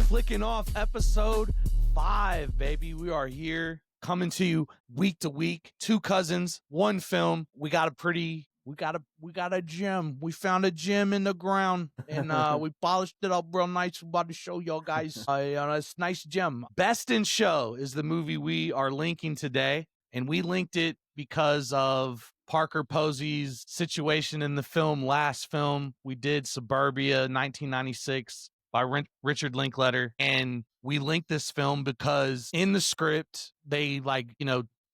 Flickin Off episode 5, baby. We are here coming to you week to week. Two cousins, one film. We got a gem. We found a gem in the ground and we polished it up real nice. We're about to show y'all guys a nice gem. Best in Show is the movie we are linking today, and we linked it because of Parker Posey's situation in the film. Last film we did, Suburbia 1996 by Richard Linklater, and we linked this film because in the script they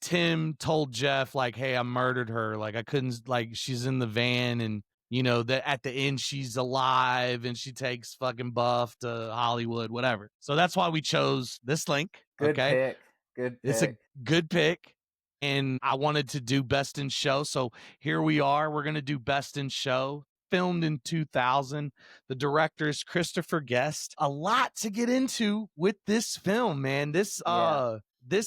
Tim told Jeff, like, hey, I murdered her. Like, I couldn't, like, she's in the van and, that at the end she's alive and she takes fucking Buff to Hollywood, whatever. So that's why we chose this link. Good pick. It's a good pick. And I wanted to do Best in Show. So here we are. We're going to do Best in Show. Filmed in 2000. The director is Christopher Guest. A lot to get into with this film, man. This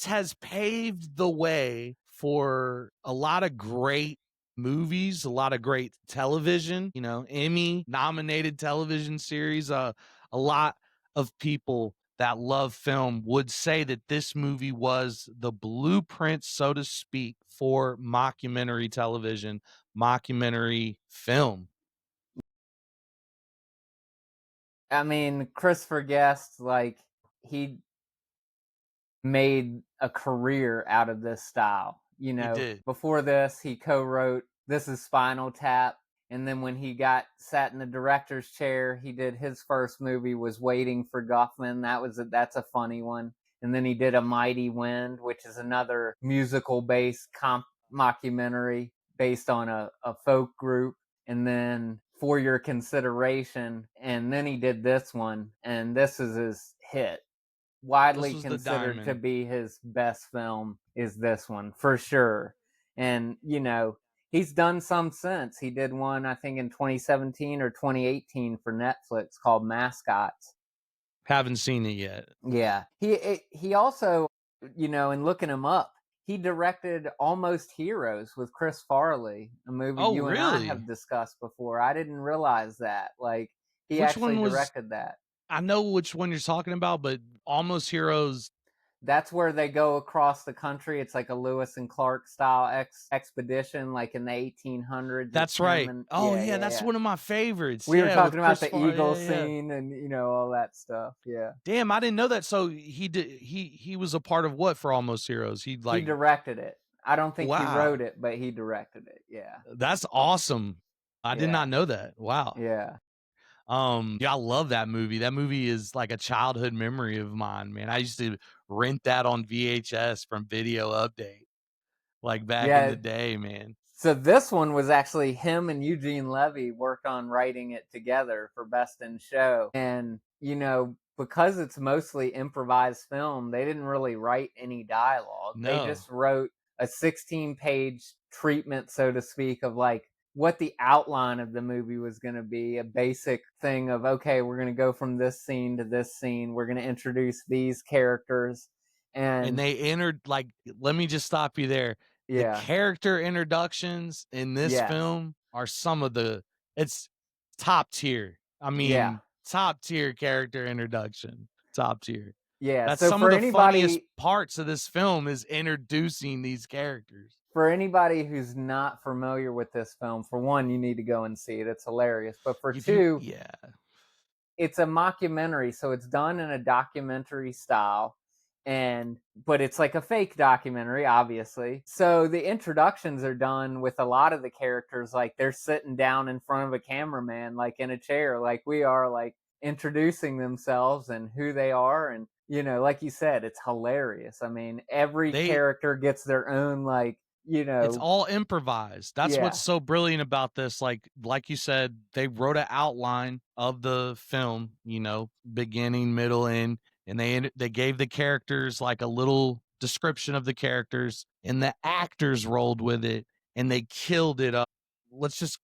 has paved the way for a lot of great movies, a lot of great television, Emmy nominated television series. A lot of people that love film would say that this movie was the blueprint, so to speak, for mockumentary television, mockumentary film. I mean, Christopher Guest, like, he made a career out of this style. He did. Before this, he co-wrote This Is Spinal Tap. And then when he sat in the director's chair, he did his first movie was Waiting for Guffman. That's a funny one. And then he did A Mighty Wind, which is another musical-based mockumentary based on a folk group. And then For Your Consideration. And then he did this one. And this is his hit. Widely considered to be his best film is this one, for sure. And, he's done some since. He did one, I think, in 2017 or 2018 for Netflix called Mascots. Haven't seen it yet. Yeah. He also, in looking him up, he directed Almost Heroes with Chris Farley, a movie and I have discussed before. I didn't realize that. Like, he actually directed that. I know which one you're talking about, but Almost Heroes. That's where they go across the country. It's like a Lewis and Clark style expedition, like in the 1800s. That's right. That's one of my favorites. We were talking about the eagle scene and all that stuff. Yeah. Damn, I didn't know that. So he was a part of what for Almost Heroes? He directed it. I don't think he wrote it, but he directed it. Yeah. That's awesome. I did not know that. Wow. Yeah. I love that movie. That movie is like a childhood memory of mine, man. I used to rent that on VHS from Video Update, like back in the day, man. So this one was actually him and Eugene Levy worked on writing it together for Best in Show. And, because it's mostly improvised film, they didn't really write any dialogue. No. They just wrote a 16-page treatment, so to speak, of like what the outline of the movie was going to be, a basic thing of, okay, we're going to go from this scene to this scene. We're going to introduce these characters. And they entered, like, let me just stop you there. Yeah. The character introductions in this film are it's top tier. I mean, top tier character introduction. Top tier. Yeah. That's some of the funniest parts of this film is introducing these characters. For anybody who's not familiar with this film, for one, you need to go and see it. It's hilarious. But for two, it's a mockumentary, so it's done in a documentary style, but it's like a fake documentary, obviously. So the introductions are done with a lot of the characters, like they're sitting down in front of a cameraman, like in a chair, like we are, like introducing themselves and who they are. And, like you said, it's hilarious. I mean, every character gets their own, like, it's all improvised. That's what's so brilliant about this. Like you said, they wrote an outline of the film, beginning, middle, end, and they gave the characters like a little description of the characters, and the actors rolled with it, and they killed it up. Let's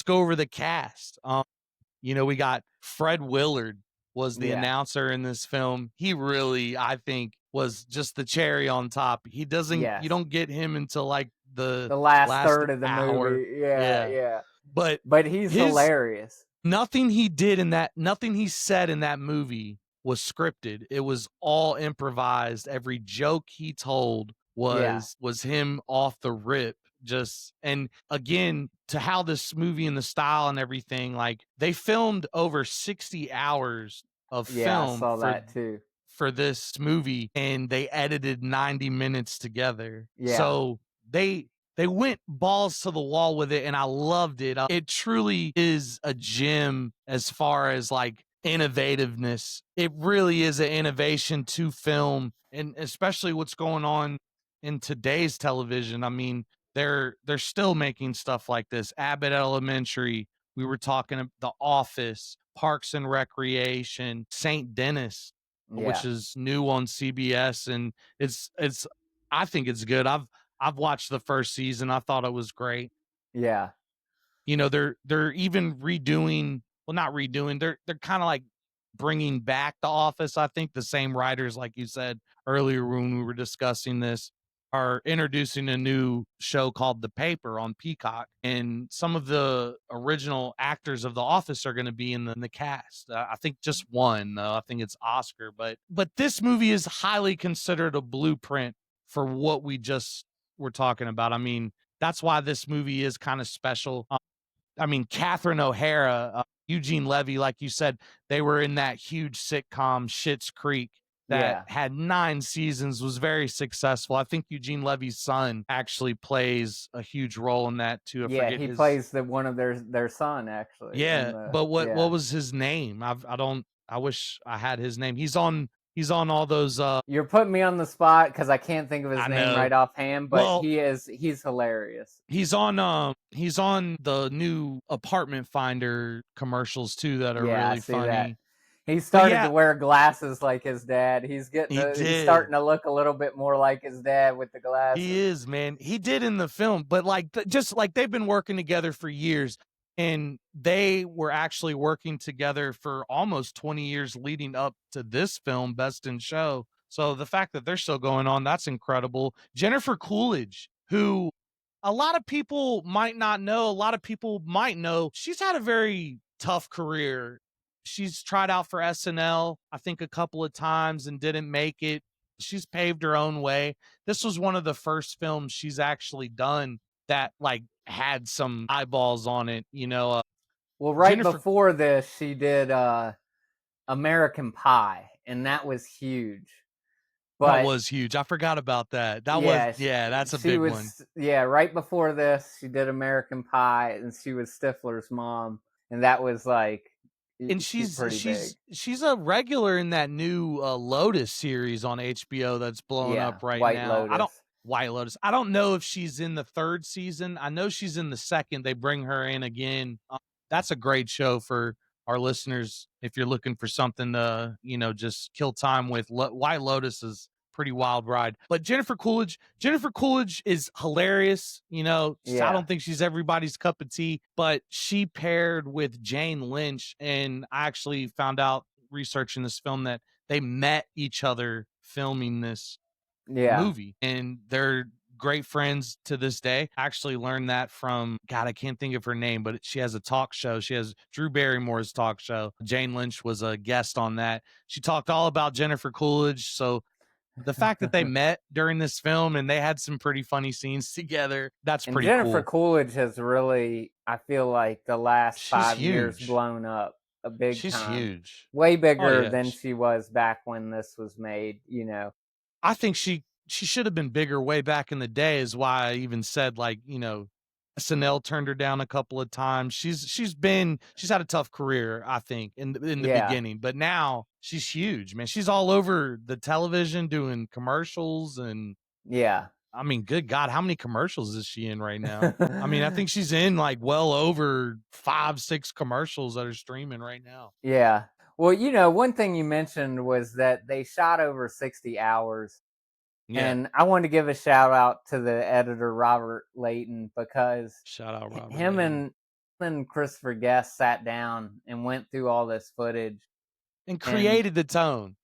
go over the cast. We got Fred Willard was the announcer in this film. He really, I think, was just the cherry on top. He doesn't, you don't get him until like the last third of the movie. Yeah. But he's hilarious. Nothing he said in that movie was scripted. It was all improvised. Every joke he told Yeah. was him off the rip. Just, and again, to how this movie and the style and everything, like they filmed over 60 hours of Yeah, I film saw that too. for this movie, and they edited 90 minutes together. Yeah. So they went balls to the wall with it, and I loved it. It truly is a gem as far as like innovativeness. It really is an innovation to film, and especially what's going on in today's television. I mean, they're still making stuff like this. Abbott Elementary, we were talking The Office, Parks and Recreation, St. Dennis, which Yeah. is new on CBS, and it's I think it's good. I've watched the first season. I thought it was great. Yeah. You know, they're even redoing, well, not redoing, they're kind of like bringing back The Office. I think the same writers, like you said earlier when we were discussing this, are introducing a new show called The Paper on Peacock, and some of the original actors of The Office are going to be in the cast. I think just one, though. I think it's Oscar, but this movie is highly considered a blueprint for what we just were talking about. I mean, that's why this movie is kind of special. I mean, Catherine O'Hara, Eugene Levy, like you said, they were in that huge sitcom Schitt's Creek that Yeah. had 9 seasons, was very successful. I think Eugene Levy's son actually plays a huge role in that too. I Yeah, forget he his. plays one of their son actually in Yeah, the but what yeah. was his name? I don't. I wish I had his name. He's on all those. You're putting me on the spot because I can't think of his I name know. right offhand, but Well, he's hilarious. he's on the new apartment finder commercials too that are Yeah, I really see that. funny. He But started yeah, to wear glasses like his dad. he He's did. starting to look a little bit more like his dad with the He glasses. is, man. He did in the film, but like just like they've been working together for years, and they were actually working together for almost 20 years leading up to this film, Best in Show. So the fact that they're still going on, that's incredible. Jennifer Coolidge, who a lot of people might not know, a lot of people might know, she's had a very tough career. She's tried out for SNL, I think a couple of times and didn't make it. She's paved her own way. This was one of the first films she's actually done that like had some eyeballs on it, Well, right Jennifer. before this, she did American Pie, and that was huge. That But was huge. I forgot about that. That was, yeah, yeah, that's a she big one. was right before this. She did American Pie, and she was Stifler's mom, and that was like And she's she's pretty big. she's she's a regular in that new Lotus series on HBO that's blowing Yeah, up right White now. Lotus. White Lotus. I don't know if she's in the 3rd season. I know she's in the 2nd. They bring her in again. That's a great show for our listeners if you're looking for something to, just kill time with. White Lotus is pretty wild ride. But Jennifer Coolidge is hilarious. I Yeah, don't think she's everybody's cup of tea, but she paired with Jane Lynch, and I actually found out researching this film that they met each other filming this yeah, movie, and they're great friends to this day. I actually learned that from, God, I can't think of her name, but she has a talk show. She has Drew Barrymore's talk show. Jane Lynch was a guest on that. She talked all about Jennifer Coolidge. So the fact that they met during this film and they had some pretty funny scenes together, that's and pretty Jennifer cool. Coolidge has really, I feel like, the last She's 5 years huge. blown up a big She's time, huge. way Oh bigger yeah. than she was back when this was made. I think she should have been bigger way back in the day, is why I even said, like, SNL turned her down a couple of times. She's had a tough career, I think, in the Yeah, beginning, but now she's huge, man. She's all over the television doing commercials, and yeah. I mean, good God, how many commercials is she in right now? I mean, I think she's in like well over 5, 6 commercials that are streaming right now. Yeah. Well, one thing you mentioned was that they shot over 60 hours. Yeah. And I wanted to give a shout out to the editor, Robert Layton, because Shout out Robert him Layton. and Christopher Guest sat down and went through all this footage. And And created the tone.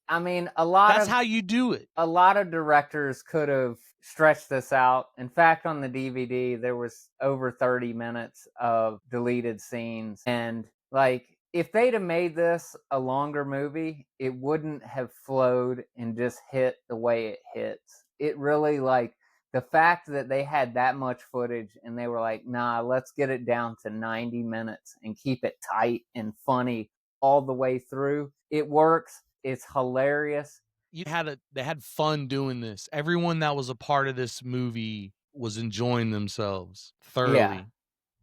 I mean, That's how you do it. a lot of directors could have stretched this out. In fact, on the DVD, there was over 30 minutes of deleted scenes. And like if they'd have made this a longer movie, it wouldn't have flowed and just hit the way it hits. It really, like, the fact that they had that much footage and they were like, nah, let's get it down to 90 minutes and keep it tight and funny all the way through. It works. It's hilarious. They had fun doing this. Everyone that was a part of this movie was enjoying themselves thoroughly. Yeah.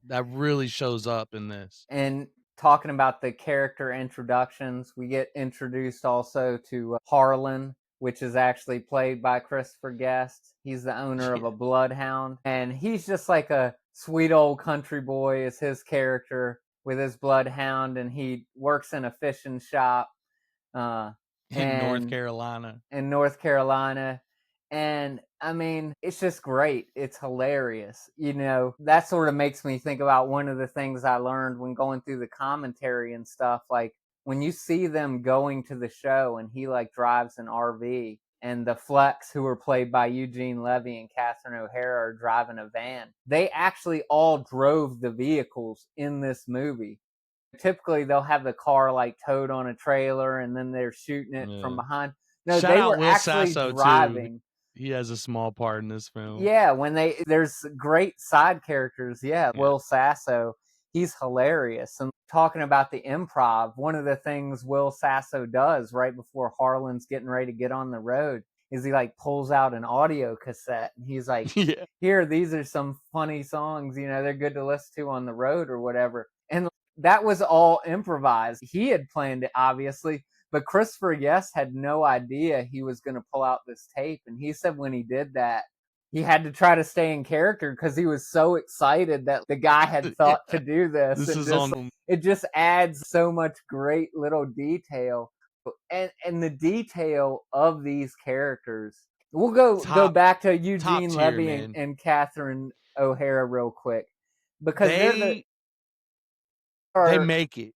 That really shows up in this. And talking about the character introductions, we get introduced also to Harlan, which is actually played by Christopher Guest. He's the owner of a bloodhound, and he's just like a sweet old country boy is his character with his bloodhound, and he works in a fishing shop in North Carolina. And I mean, it's just great. It's hilarious. You know, that sort of makes me think about one of the things I learned when going through the commentary and stuff. Like when you see them going to the show and he like drives an RV and the Flex, who are played by Eugene Levy and Catherine O'Hara, are driving a van. They actually all drove the vehicles in this movie. Typically, they'll have the car like towed on a trailer and then they're shooting it from behind. No, Shout they out were Will actually Sasso, driving. Too. He has a small part in this film. Yeah, there's great side characters. Yeah, Will Sasso, he's hilarious. And talking about the improv, one of the things Will Sasso does right before Harlan's getting ready to get on the road is he like pulls out an audio cassette and he's like, here, these are some funny songs, you know, they're good to listen to on the road or whatever. And that was all improvised. He had planned it, obviously, but Christopher Guest had no idea he was going to pull out this tape. And he said when he did that, he had to try to stay in character because he was so excited that the guy had thought to do this. It just adds so much great little detail. And the detail of these characters. We'll go back to Eugene Levy and Catherine O'Hara real quick. Because they make it.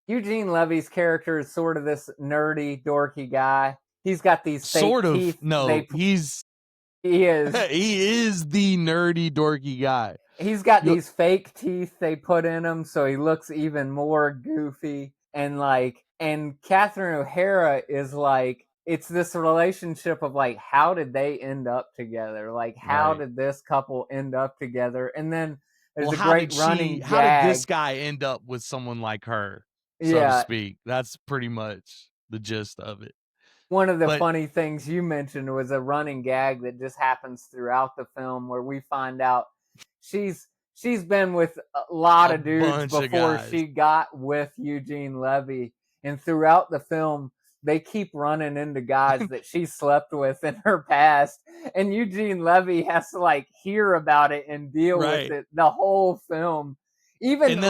Eugene Levy's character is sort of this nerdy, dorky guy. He's got these fake teeth. No, he is. He is the nerdy, dorky guy. He's got these fake teeth they put in him, so he looks even more goofy. And Catherine O'Hara is like, it's this relationship of like, how did they end up together? Like, how did this couple end up together? And then there's a great running gag. How did this guy end up with someone like her, so to speak? That's pretty much the gist of it. One of the funny things you mentioned was a running gag that just happens throughout the film where we find out she's been with a lot of dudes before she got with Eugene Levy. And throughout the film, they keep running into guys that she slept with in her past. And Eugene Levy has to like hear about it and deal with it the whole film. Even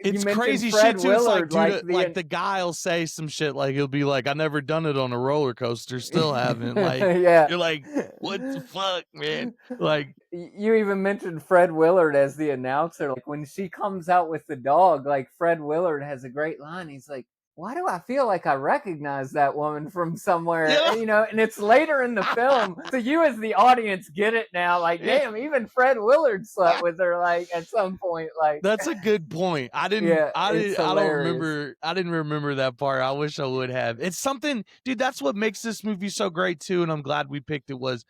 it's crazy Fred shit too. Willard, it's like, dude, like the guy will say some shit like he'll be like, "I never done it on a roller coaster, still haven't." Like, you're like, "What the fuck, man?" Like, you even mentioned Fred Willard as the announcer. Like when she comes out with the dog, like Fred Willard has a great line. He's like, why do I feel like I recognize that woman from somewhere? Yeah. You know, and it's later in the film. So you as the audience get it now. Like, damn, even Fred Willard slept with her, like, at some point. Like, that's a good point. I didn't remember that part. I wish I would have. It's something, dude, that's what makes this movie so great too, and I'm glad we picked it, was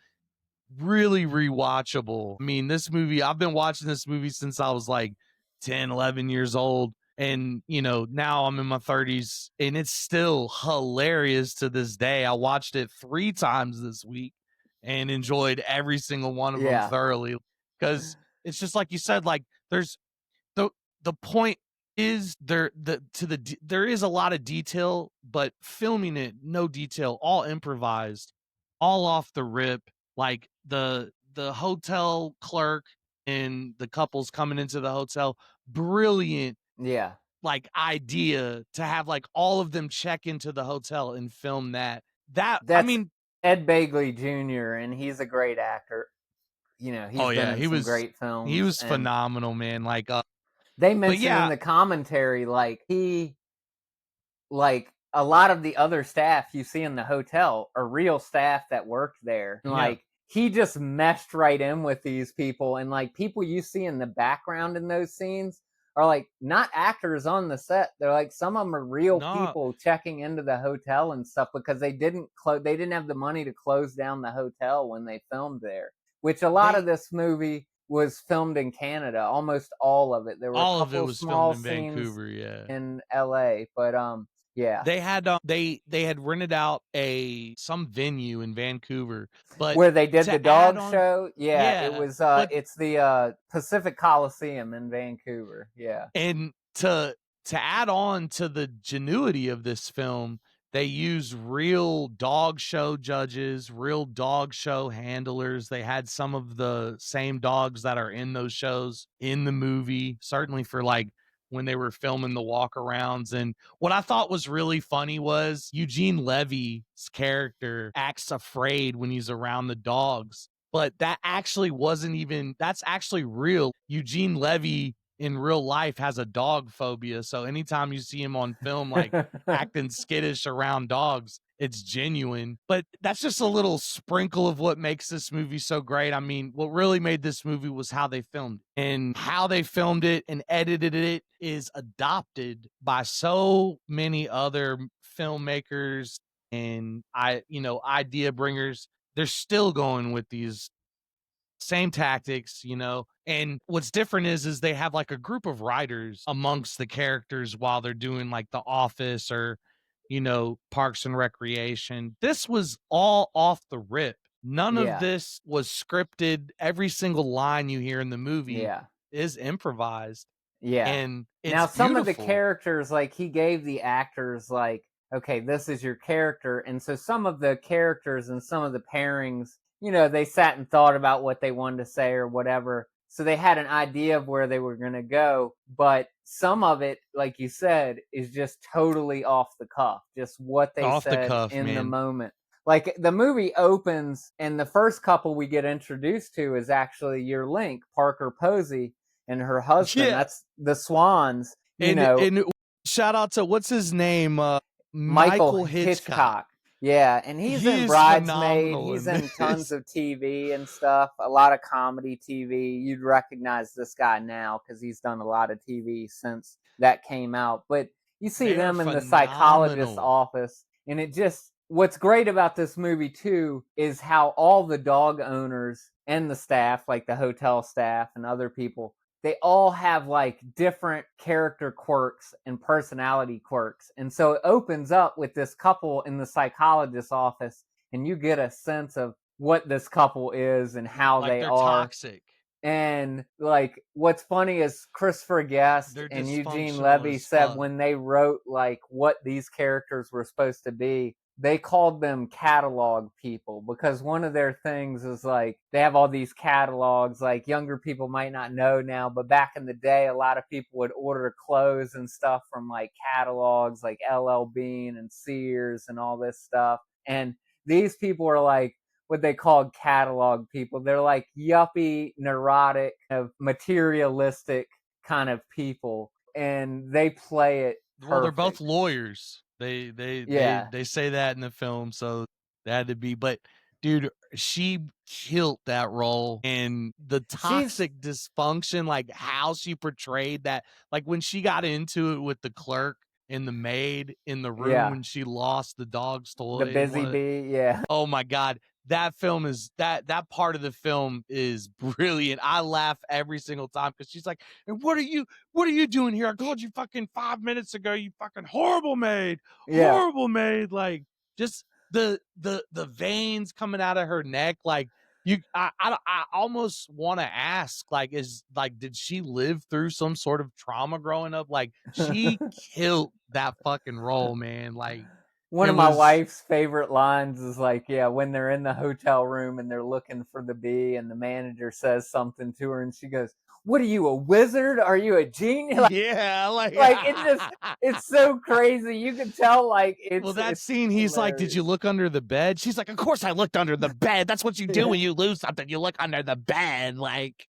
really rewatchable. I mean, this movie, I've been watching this movie since I was like 10, 11 years old. And, you know, now I'm in my 30s and it's still hilarious to this day. I watched it 3 times this week and enjoyed every single one of them thoroughly. Because it's just like you said, like there's the point is there is a lot of detail, but filming it, no detail, all improvised, all off the rip. Like the hotel clerk and the couples coming into the hotel, brilliant like idea to have like all of them check into the hotel and film that. I mean, Ed Begley Jr. and he's a great actor. You know, he's been in some great films. He was phenomenal, man. Like they mentioned in the commentary, like a lot of the other staff you see in the hotel are real staff that worked there. And like he just meshed right in with these people, and like people you see in the background in those scenes are like not actors on the set. They're like, some of them are real No, people checking into the hotel and stuff, because they didn't have the money to close down the hotel when they filmed there. Which a lot of they this movie was filmed in Canada, almost all of it. There were a all of it couple was filmed small in scenes Vancouver. Yeah. in LA, but yeah. They had rented out some venue in Vancouver, but Where they did the to add dog on, show, yeah, it yeah, was but it's the Pacific Coliseum in Vancouver. Yeah. and to add on to the genuity of this film, they use real dog show judges, real dog show handlers. They had some of the same dogs that are in those shows in the movie, certainly for like when they were filming the walkarounds. And what I thought was really funny was Eugene Levy's character acts afraid when he's around the dogs. But that actually wasn't even, that's actually real. Eugene Levy in real life has a dog phobia. So anytime you see him on film, like acting skittish around dogs, it's genuine. But that's just a little sprinkle of what makes this movie so great. I mean, what really made this movie was how they filmed it. And how they filmed it and edited it is adopted by so many other filmmakers and idea bringers. They're still going with these same tactics, and what's different is they have like a group of writers amongst the characters while they're doing like The Office or Parks and Recreation. This was all off the rip. None of Yeah. this was scripted. Every single line you hear in the movie Yeah. is improvised, Yeah. and Now, it's some of the beautiful. characters, like, he gave the actors, like, okay, this is your character. And so some of the characters and some of the pairings, they sat and thought about what they wanted to say or whatever. So they had an idea of where they were going to go. But some of it, like you said, is just totally off the cuff, just what they Off the said cuff, in the man. moment. Like, the movie opens, and the first couple we get introduced to is actually your Link, Parker Posey, and her husband. Yeah. That's the Swans, And shout out to what's his name? Michael Michael Hitchcock. Hitchcock. Yeah, and he's He in is Bridesmaid. phenomenal He's in in tons this. of TV and stuff, a lot of comedy TV. You'd recognize this guy now because he's done a lot of TV since that came out. But you see They're them in the psychologist's phenomenal. office, and what's great about this movie too is how all the dog owners and the staff, like the hotel staff and other people, they all have like different character quirks and personality quirks. And so it opens up with this couple in the psychologist's office, and you get a sense of what this couple is and how Like they they're are. toxic. And like, what's funny is Christopher Guest They're and Eugene dysfunctional Levy as said fuck. when they wrote like what these characters were supposed to be, they called them catalog people, because one of their things is like they have all these catalogs. Like, younger people might not know now, but back in the day, a lot of people would order clothes and stuff from like catalogs like LL Bean and Sears and all this stuff. And these people are like what they called catalog people. They're like yuppie, neurotic, materialistic kind of people, and they play it Well, they're both perfect. lawyers. They Yeah. they say that in the film, so that had to be. But dude, she killed that role, and the She's toxic dysfunction, like how she portrayed that, like when she got into it with the clerk and the maid in the room yeah, when she lost the dog's the toy and busy bee, yeah. oh my god, that film is that part of the film is brilliant. I laugh every single time because she's like, "And what are you doing here? I called you fucking 5 minutes ago. You fucking Yeah. horrible maid." Like just the veins coming out of her neck, like I almost want to ask, like, did she live through some sort of trauma growing up? Like she killed that fucking role, man. Like One it of my was wife's favorite lines is like, yeah, when they're in the hotel room and they're looking for the bee, and the manager says something to her, and she goes, "What are you, a wizard? Are you a genius?" yeah, like Like, it's so crazy. You can tell like well, that it's scene, he's like, "Did you hilarious. look under the bed?" She's like, "Of course I looked under the bed. That's what you do when you lose something. You look under the bed." Like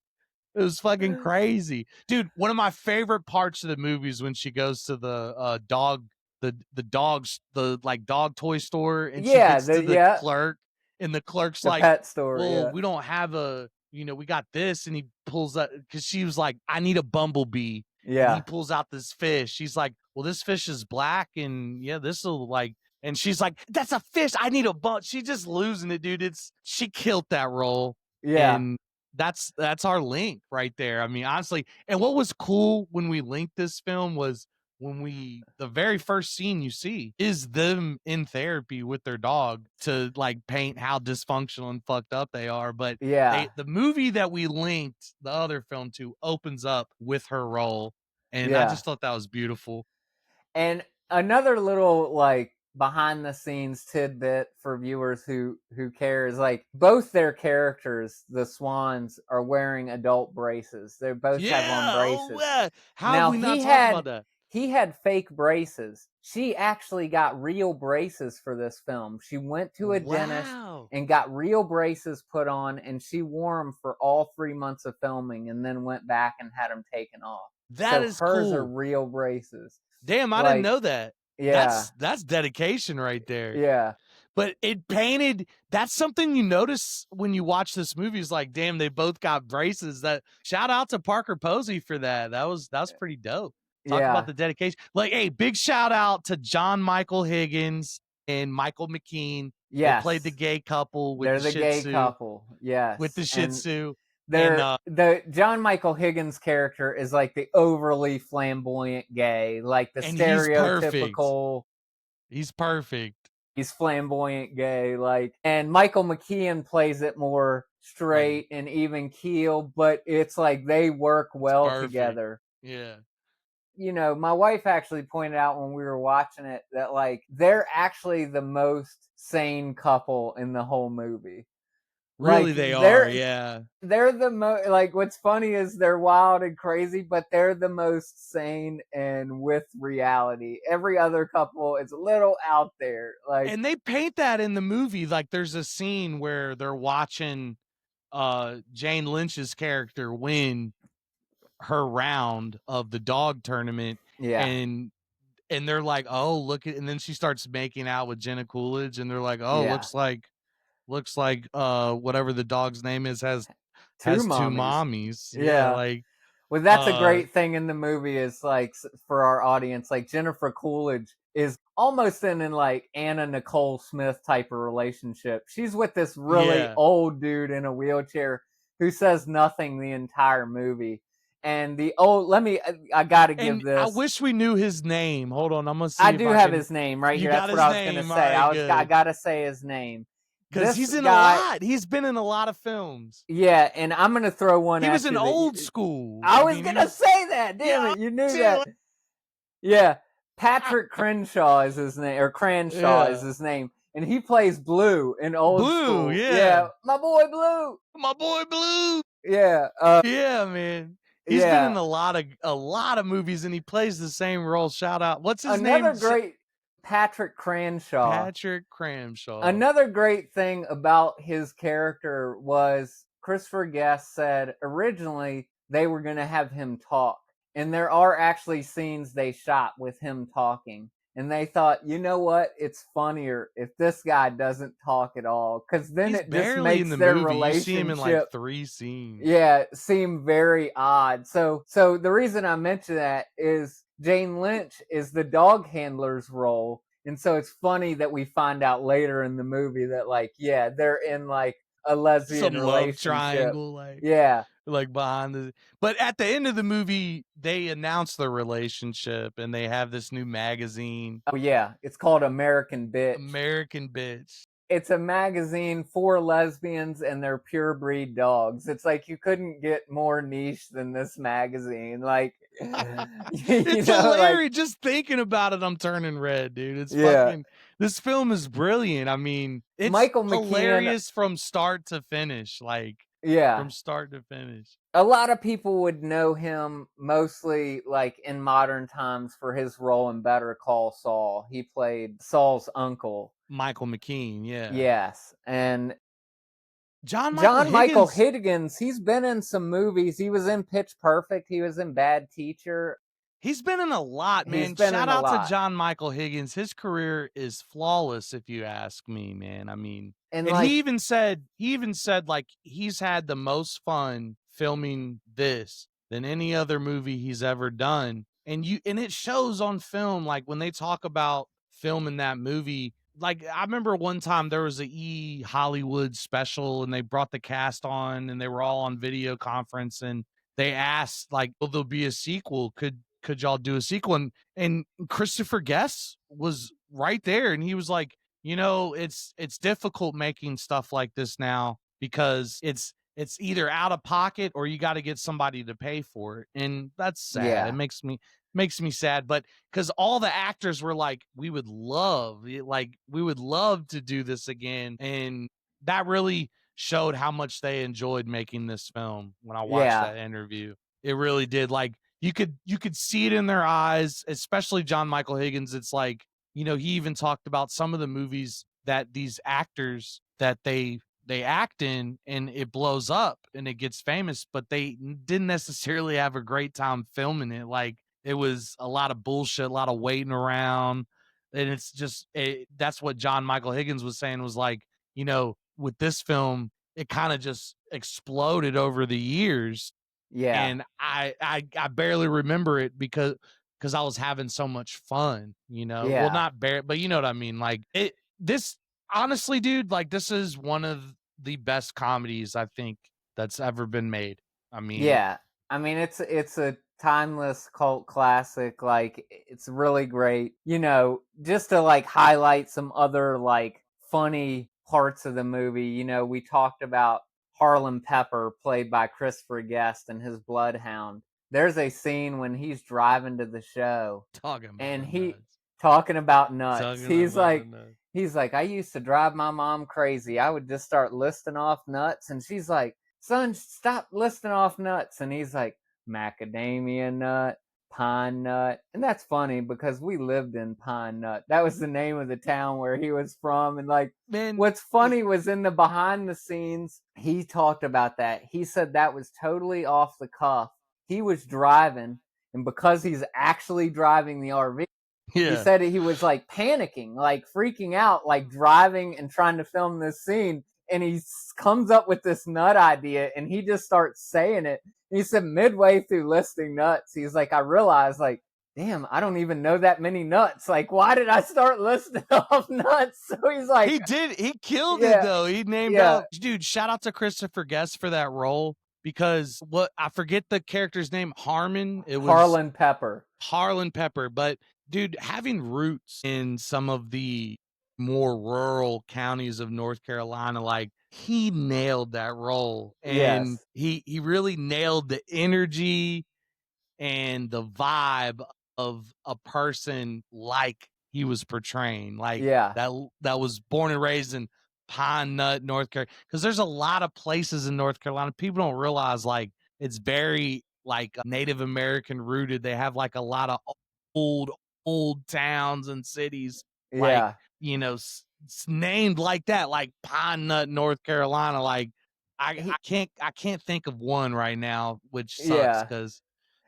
it was fucking crazy. Dude, one of my favorite parts of the movie is when she goes to the dog the dogs the like dog toy store and she Yeah, gets to the clerk and the clerk's the like, pet store, "Well, yeah. we don't have a, we got this." And he pulls up because she was like, "I need a bumblebee." and he Yeah. pulls out this fish. He's like, well, this fish is black, and yeah, this will like, and she's like, that's a fish. I need a bunch. She's just losing it, dude. She killed that role. Yeah. And that's our link right there. I mean, honestly, and what was cool when we linked this film was the very first scene you see is them in therapy with their dog to like paint how dysfunctional and fucked up they are. But Yeah. the movie that we linked the other film to opens up with her role. And I Yeah. just thought that was beautiful. And another little like behind the scenes tidbit for viewers who care is like both their characters, the swans, are wearing adult braces. They both have on Yeah. Oh, braces. yeah. How have Now we not talked about that? he had fake braces. She actually got real braces for this film. She went to a dentist Wow. and got real braces put on, and she wore them for all 3 months of filming, and then went back and had them taken off. That So is hers are cool. real braces. Damn, I didn't Like, know that. yeah, That's dedication right there. yeah, But it painted, that's something you notice when you watch this movie is like, damn, they both got braces. That shout out to Parker Posey for that. That was pretty dope. Talk about yeah. the dedication. Like, hey, big shout out to John Michael Higgins and Michael McKean. They played the Yes, gay couple with they're the the Shih gay Tzu. couple. With Yes, the Shih and Tzu. And the John Michael Higgins character is like the overly flamboyant gay, like the he's perfect. stereotypical. He's perfect. He's flamboyant gay, like, and Michael McKean plays it more straight and even keel, but it's like they work well Perfect. together. Yeah. You know, my wife actually pointed out when we were watching it that like they're actually the most sane couple in the whole movie. Really, Like they are, yeah. they're the most, like, what's funny is they're wild and crazy, but they're the most sane and with reality. Every other couple is a little out there. Like, And they paint that in the movie. Like, there's a scene where they're watching Jane Lynch's character win her round of the dog tournament, yeah, and they're like, oh, look at, and then she starts making out with Jenna Coolidge, and they're like, oh, yeah. looks like whatever the dog's name is has Two two mommies. mommies. Yeah, Yeah. like Well, that's a great thing in the movie is like for our audience, like Jennifer Coolidge is almost in like Anna Nicole Smith type of relationship. She's with this really yeah. old dude in a wheelchair who says nothing the entire movie. And the old, I got to give And I this. wish we knew his name. Hold on, I'm gonna see. I if do I have can, his name right you here. got That's what his I was going to name. All say. right, I good. got to say his name. Because This he's in guy, a lot. He's been in a lot of films. yeah, and I'm going to throw one He at was in you that old school. I was mean, going to say that. Damn it. You knew that. Yeah, Patrick Crenshaw is his name, or Cranshaw is his name, and he plays Blue in Old School. Yeah. My boy Blue. My boy Blue. Yeah, Yeah, man. He's been in a lot of movies, and he plays the same role. Shout out. What's his name? Another great Patrick Cranshaw. Patrick Cranshaw. Another great thing about his character was Christopher Guest said originally they were going to have him talk. And there are actually scenes they shot with him talking. And they thought, you know what? It's funnier if this guy doesn't talk at all. Because then He's it just barely in makes the their movie. relationship, You see him in like 3 scenes. yeah, seem very odd. So the reason I mention that is Jane Lynch is the dog handler's role. And so it's funny that we find out later in the movie that, like, yeah, they're in like a lesbian love relationship. triangle, like, yeah, like behind the. But at the end of the movie, they announce their relationship, and they have this new magazine. Oh yeah, it's called American Bitch. American Bitch. It's a magazine for lesbians and their pure breed dogs. It's like you couldn't get more niche than this magazine. Like, it's hilarious. Like, just thinking about it, I'm turning red, dude. It's fucking. This film is brilliant. I mean, it's Michael hilarious from start to finish. Like, from start to finish. A lot of people would know him mostly like in modern times for his role in Better Call Saul. He played Saul's uncle. Michael McKean, yeah. Yes. And John Michael Higgins, he's been in some movies. He was in Pitch Perfect. He was in Bad Teacher. He's been in a lot, man. Shout out to John Michael Higgins. His career is flawless, if you ask me, man. I mean, and like, he even said like he's had the most fun filming this than any other movie he's ever done. And it shows on film, like when they talk about filming that movie. Like I remember one time there was a Hollywood special and they brought the cast on and they were all on video conference and they asked like, will there be a sequel? Could y'all do a sequel? And Christopher Guest was right there and he was like, it's difficult making stuff like this now because it's either out of pocket or you got to get somebody to pay for it. And that's sad. It Yeah. makes me sad, but because all the actors were like, we would love to do this again. And that really showed how much they enjoyed making this film when I watched Yeah. that interview. It really did. Like you could see it in their eyes, especially John Michael Higgins. It's like, he even talked about some of the movies that these actors that they act in and it blows up and it gets famous, but they didn't necessarily have a great time filming it. Like it was a lot of bullshit, a lot of waiting around. And it's just, that's what John Michael Higgins was saying was like, with this film, it kind of just exploded over the years. Yeah. And I barely remember it because I was having so much fun, well, Yeah. not but you know what I mean? Like this, honestly, dude, like this is one of the best comedies I think that's ever been made. I mean, Yeah. I mean, it's a timeless cult classic. Like, it's really great. Just to like highlight some other like funny parts of the movie. We talked about Harlan Pepper, played by Christopher Guest, and his bloodhound. There's a scene when he's driving to the show talking about and the he nuts. talking about nuts. Talking He's about the like, nuts. I used to drive my mom crazy. I would just start listing off nuts, and she's like, son, stop listing off nuts. And he's like, macadamia nut, pine nut. And that's funny because we lived in Pine Nut. That was the name of the town where he was from. And like, Man, what's funny was in the behind the scenes, he talked about that. He said that was totally off the cuff. He was driving, and because he's actually driving the RV, he yeah. said he was like panicking, like freaking out, like driving and trying to film this scene. And he comes up with this nut idea and he just starts saying it. And he said midway through listing nuts, he's like, I realized, like, damn, I don't even know that many nuts. Like, why did I start listing off nuts? So he's like, he killed it though. He named out, dude, shout out to Christopher Guest for that role because I forget the character's name, Harmon. It was Harlan Pepper. Harlan Pepper, but dude, having roots in some of the more rural counties of North Carolina, like he nailed that role. And Yes. he really nailed the energy and the vibe of a person like he was portraying, like Yeah. that was born and raised in Pine Nut, North Carolina. Because there's a lot of places in North Carolina people don't realize, like it's very like Native American rooted. They have like a lot of old towns and cities, like Yeah. named like that, like Pine Nut, North Carolina. Like He, I can't think of one right now, which sucks yeah. because.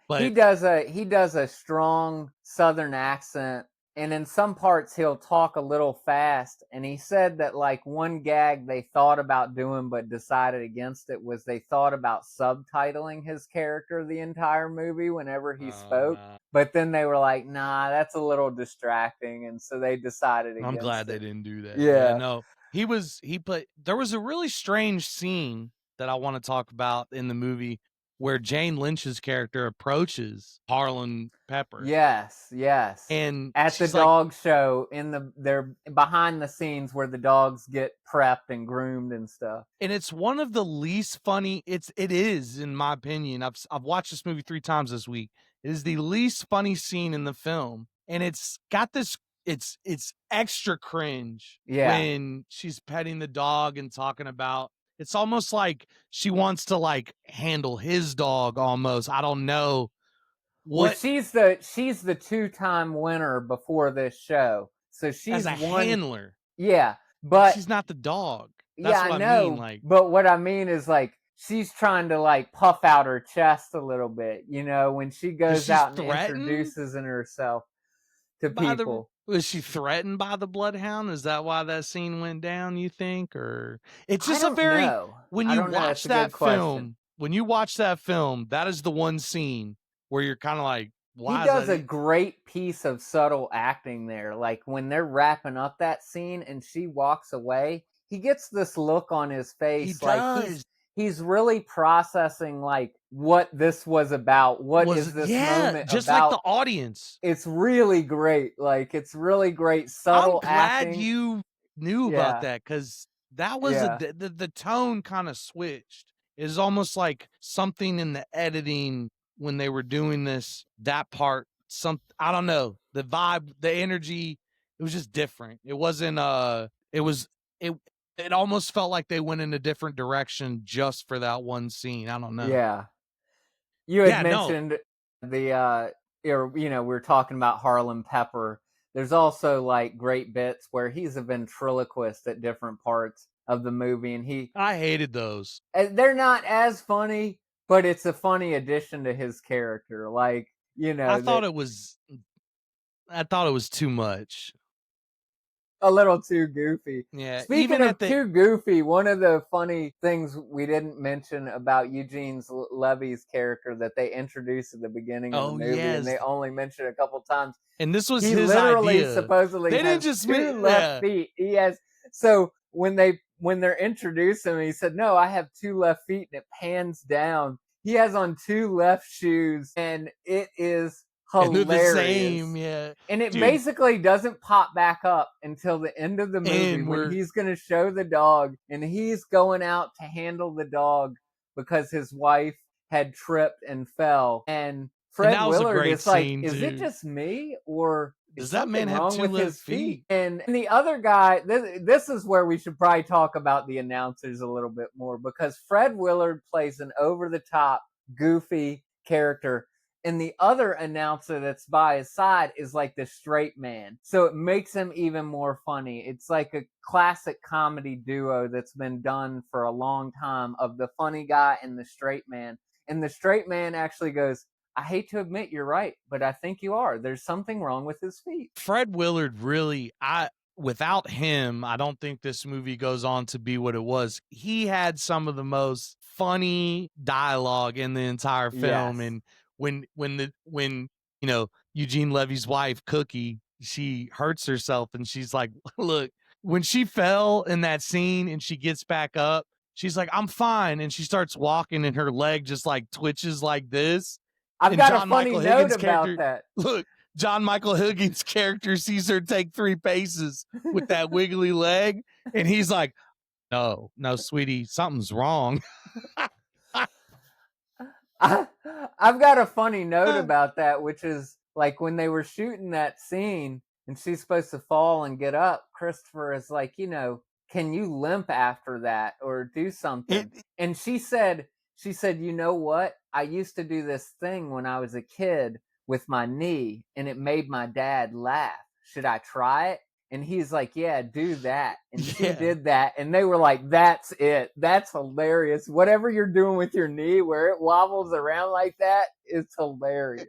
He But does a strong southern accent, and in some parts he'll talk a little fast. And he said that like one gag they thought about doing but decided against it was they thought about subtitling his character the entire movie whenever he spoke. nah. But then they were like, nah, that's a little distracting, and so they decided I'm glad against they it. didn't do that. Yeah, Yeah. no. There was a really strange scene that I want to talk about in the movie where Jane Lynch's character approaches Harlan Pepper. Yes, yes. And At the she's like, dog show they're behind the scenes where the dogs get prepped and groomed and stuff. and it's one of the least funny. It is, in my opinion. I've watched this movie 3 times this week. It is the least funny scene in the film, and it's got this. It's extra cringe Yeah. when she's petting the dog and talking about. It's almost like she wants to like handle his dog. Almost, I don't know Well, what she's the two-time winner before this show. So as she's a won. handler. Yeah, but She's not the dog. That's yeah, I what I mean. know. Like But what I mean is like she's trying to like puff out her chest a little bit, when she is goes she out and threatened introduces herself to by the people. was she threatened by the bloodhound? Is that why that scene went down, you think? Or it's I just a don't very know. when I you don't know. watch That's a good that question. film, when you watch that film, that is the one scene where you're kind of like, He why is does a that? great piece of subtle acting there. Like when they're wrapping up that scene and she walks away, he gets this look on his He face like does. he's really processing like what this was about. What is this moment Just like the about? audience. It's really great. Like it's really great I'm subtle glad acting. you knew about Yeah. that because that was Yeah. the tone kind of switched. It's almost like something in the editing when they were doing this, that part, I don't know, the vibe, the energy, it was just different. It wasn't it it almost felt like they went in a different direction just for that one scene. I don't know. Yeah. You had Yeah, no. mentioned the we were talking about Harlan Pepper. There's also like great bits where he's a ventriloquist at different parts of the movie, and I hated those. they're not as funny, but it's a funny addition to his character. Like, I that thought it was I thought it was too much. a little too goofy. Yeah, Speaking even at of the too goofy, one of the funny things we didn't mention about Eugene Levy's character that they introduced at the beginning of the oh movie, and yes, they only mentioned a couple times. and this was He his literally idea. supposedly They didn't has just two left yeah. feet. He has when they're introducing him, he said, "No, I have two left feet," and it pans down. He has on two left shoes, and it is And they're the hilarious. same, yeah. And it Dude, basically doesn't pop back up until the end of the movie and when we're he's going to show the dog and he's going out to handle the dog because his wife had tripped and fell. And and Fred that was a Willard great is like, scene is it too. just me or is Does that man something have wrong two with left his feet? feet? And the other guy, this is where we should probably talk about the announcers a little bit more because Fred Willard plays an over the top, goofy character. And the other announcer that's by his side is like the straight man. So it makes him even more funny. It's like a classic comedy duo that's been done for a long time of the funny guy and the straight man. And the straight man actually goes, I hate to admit you're right, but I think you are. There's something wrong with his feet. Fred Willard really, without him, I don't think this movie goes on to be what it was. He had some of the most funny dialogue in the entire film. Yes. And when Eugene Levy's wife, Cookie, she hurts herself and she's like, look, when she fell in that scene and she gets back up, she's like, I'm fine. And she starts walking and her leg just like twitches like this. I've And got a John funny Michael note Higgins' about character, that. look, John Michael Higgins' character sees her take 3 paces with that wiggly leg, and he's like, "No, no, sweetie, something's wrong." I've got a funny note about that, which is like when they were shooting that scene and she's supposed to fall and get up, Christopher is like, can you limp after that or do something? And she said, you know what? I used to do this thing when I was a kid with my knee and it made my dad laugh. Should I try it? And he's like, yeah, do that. And she did that. And they were like, that's it. That's hilarious. Whatever you're doing with your knee where it wobbles around like that is hilarious.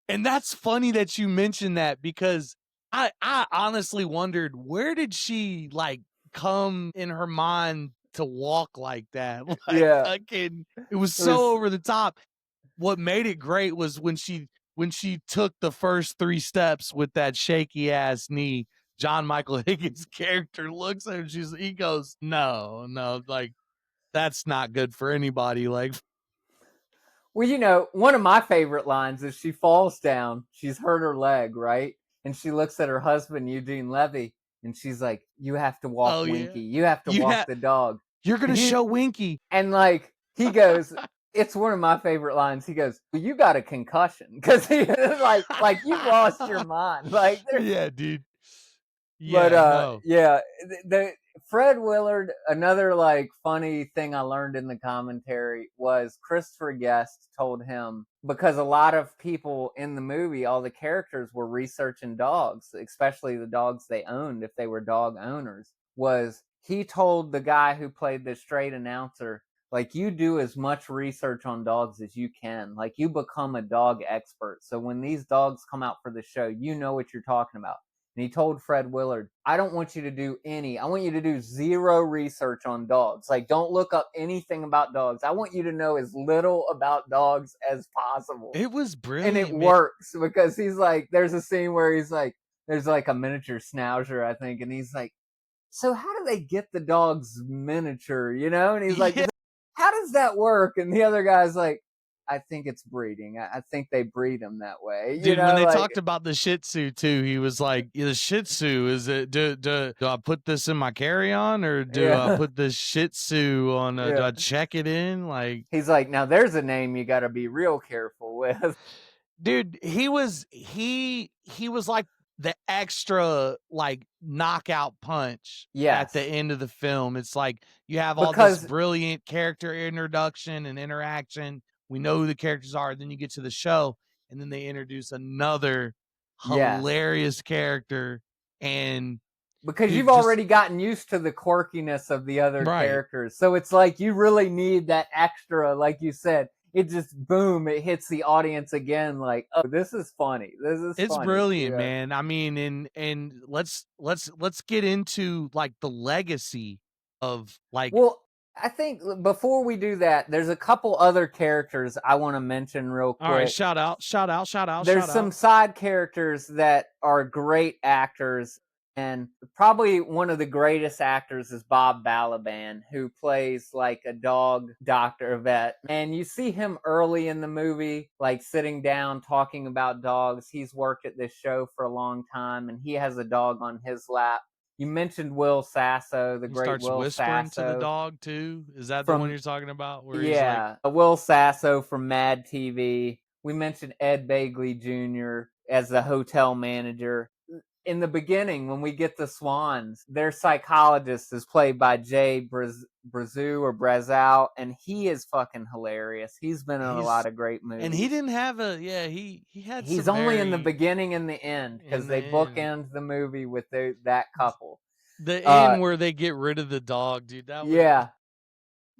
And that's funny that you mentioned that because I honestly wondered, where did she like come in her mind to walk like that? Like Yeah. fucking, it was It so was, over the top. What made it great was when she took the first 3 steps with that shaky ass knee. John Michael Higgins' character looks at her and he goes, no, like that's not good for anybody. Like, well, one of my favorite lines is she falls down. She's hurt her leg, right? And she looks at her husband, Eugene Levy, and she's like, you have to walk oh Winky. yeah, You have to walk the dog. you're gonna show Winky. And like he goes, it's one of my favorite lines. He goes, well, "You got a concussion," because he like you lost your mind. Like, Yeah, dude. but Yeah, no. yeah, the Fred Willard. Another like funny thing I learned in the commentary was Christopher Guest told him because a lot of people in the movie, all the characters were researching dogs, especially the dogs they owned if they were dog owners. Was he told the guy who played the straight announcer, like, you do as much research on dogs as you can. Like, you become a dog expert. So when these dogs come out for the show, you know what you're talking about. And he told Fred Willard, I don't want you to do I want you to do zero research on dogs. Like, don't look up anything about dogs. I want you to know as little about dogs as possible. It was And it brilliant, man. works because he's like, there's a scene where he's like, there's like a miniature schnauzer, I think. And he's like, so how do they get the dog's miniature, you know? And he's like, Yeah. how does that work? And the other guy's like, I think it's breeding. I think they breed them that way. You Dude, know, when they like, talked about the Shih Tzu too, he was like, "The Shih Tzu is it? Do I put this in my carry-on or do I yeah, put this Shih Tzu on? Do yeah. I check it in? Like, He's like, now there's a name you got to be real careful with. dude, he was like the extra like knockout punch at the Yes, end of the film. It's like you have all this because brilliant character introduction and interaction. We know who the characters are. Then you get to the show, and then they introduce another yes, hilarious character. And because dude, you've just already gotten used to the quirkiness of the other right. characters. So it's like you really need that extra, like you said. It just boom, it hits the audience again like, oh, this is funny. This is It's funny. brilliant, Yeah. man. I mean, and let's get into like the legacy of like. Well, I think before we do that, there's a couple other characters I want to mention real All right, quick. shout out, shout out, shout out, There's shout some out. side characters that are great actors, and probably one of the greatest actors is Bob Balaban, who plays like a dog doctor vet. And you see him early in the movie, like sitting down talking about dogs. He's worked at this show for a long time, and he has a dog on his lap. You mentioned Will Sasso, the He great starts Will whispering to the Sasso dog too. Is that the one from you're talking about? Where he's like, yeah, Will Sasso from Mad TV. We mentioned Ed Begley Jr. as the hotel manager. In the beginning, when we get the Swans, their psychologist is played by Jay Brazu or Brazow, and he is fucking hilarious. He's been in a lot he's of great and he movies. didn't have a he had He's some only in the very beginning and the end because in the they end. bookend the movie with that couple. The Uh, end where they get rid of the dog, dude. That was yeah,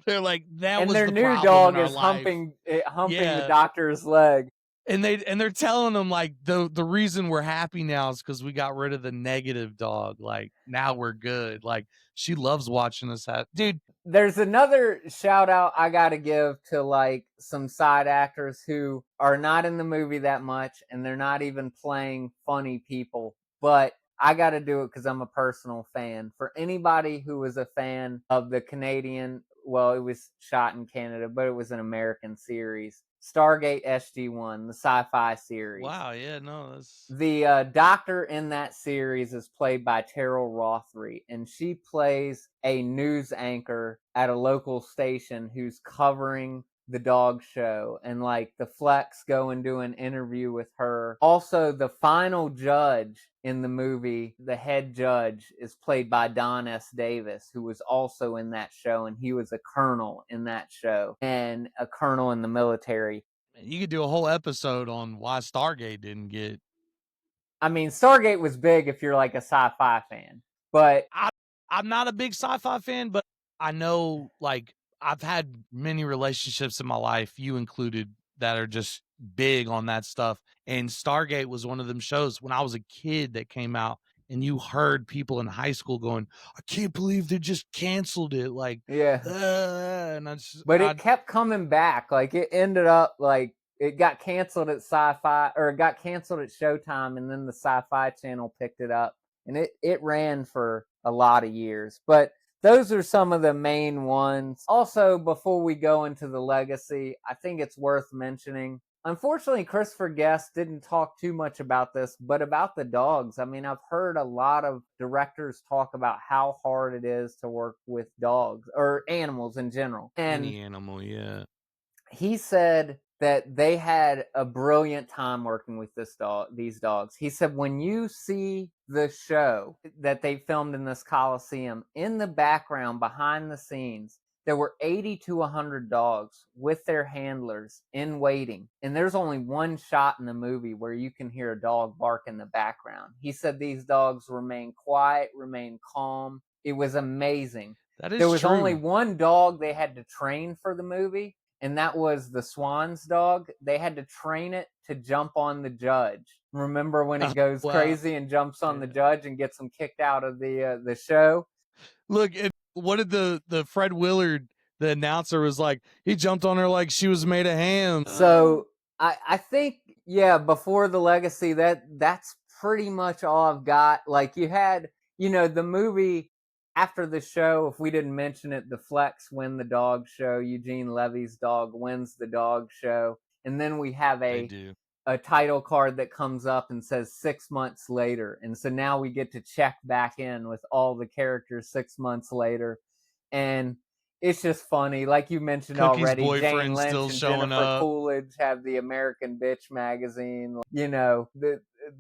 they're like that and was their the new problem in dog our is life. humping the Yeah. doctor's leg. And they're telling them like the reason we're happy now is because we got rid of the negative dog. Like now we're good. Like she loves watching us have dude. There's another shout out I got to give to like some side actors who are not in the movie that much and they're not even playing funny people, but I got to do it because I'm a personal fan. For anybody who was a fan of the Canadian, well, it was shot in Canada, but it was an American series, Stargate SG1, the sci-fi series. Wow, yeah, no, that's The doctor in that series is played by Terrell Rothery, and she plays a news anchor at a local station who's covering the dog show. And like the Flex go and do an interview with her. Also, the final judge in the movie, the head judge, is played by Don S. Davis, who was also in that show, and he was a colonel in that show and a colonel in the military. you could do a whole episode on why Stargate didn't get. I mean, Stargate was big if you're like a sci-fi fan, but I'm not a big sci-fi fan, but I know like I've had many relationships in my life, you included, that are just big on that stuff. And Stargate was one of them shows when I was a kid that came out, and you heard people in high school going, "I can't believe they just canceled it." Like, yeah, and I just, but it kept coming back. Like it ended up like it got canceled at Sci-Fi, or it got canceled at Showtime, and then the Sci-Fi Channel picked it up, and it ran for a lot of years. But those are some of the main ones. Also, before we go into the legacy, I think it's worth mentioning. Unfortunately, Christopher Guest didn't talk too much about this, but about the dogs. I mean, I've heard a lot of directors talk about how hard it is to work with dogs or animals in general. And any animal, yeah. he said that they had a brilliant time working with these dogs. He said when you see the show that they filmed in this Coliseum, in the background behind the scenes, there were 80 to 100 dogs with their handlers in waiting. And there's only one shot in the movie where you can hear a dog bark in the background. He said these dogs remain quiet, remain calm. It was amazing. That is There was only true. one dog they had to train for the movie, and that was the Swan's dog. They had to train it to jump on the judge. Remember when it goes Wow. crazy and jumps on the Yeah. judge and gets him kicked out of the show? Look, what did the Fred Willard, the announcer, was like? He jumped on her like she was made of ham. So I think, yeah, before the legacy, that's pretty much all I've got. Like, you had, the movie after the show, if we didn't mention it, the Flex win the dog show. Eugene Levy's dog wins the dog show. And then we have They a do. title card that comes up and says 6 months later. And so now we get to check back in with all the characters 6 months later. And it's just funny. Like you mentioned Cookie's already, Jane boyfriend Lynch still and showing Jennifer up. Coolidge have the American Bitch magazine.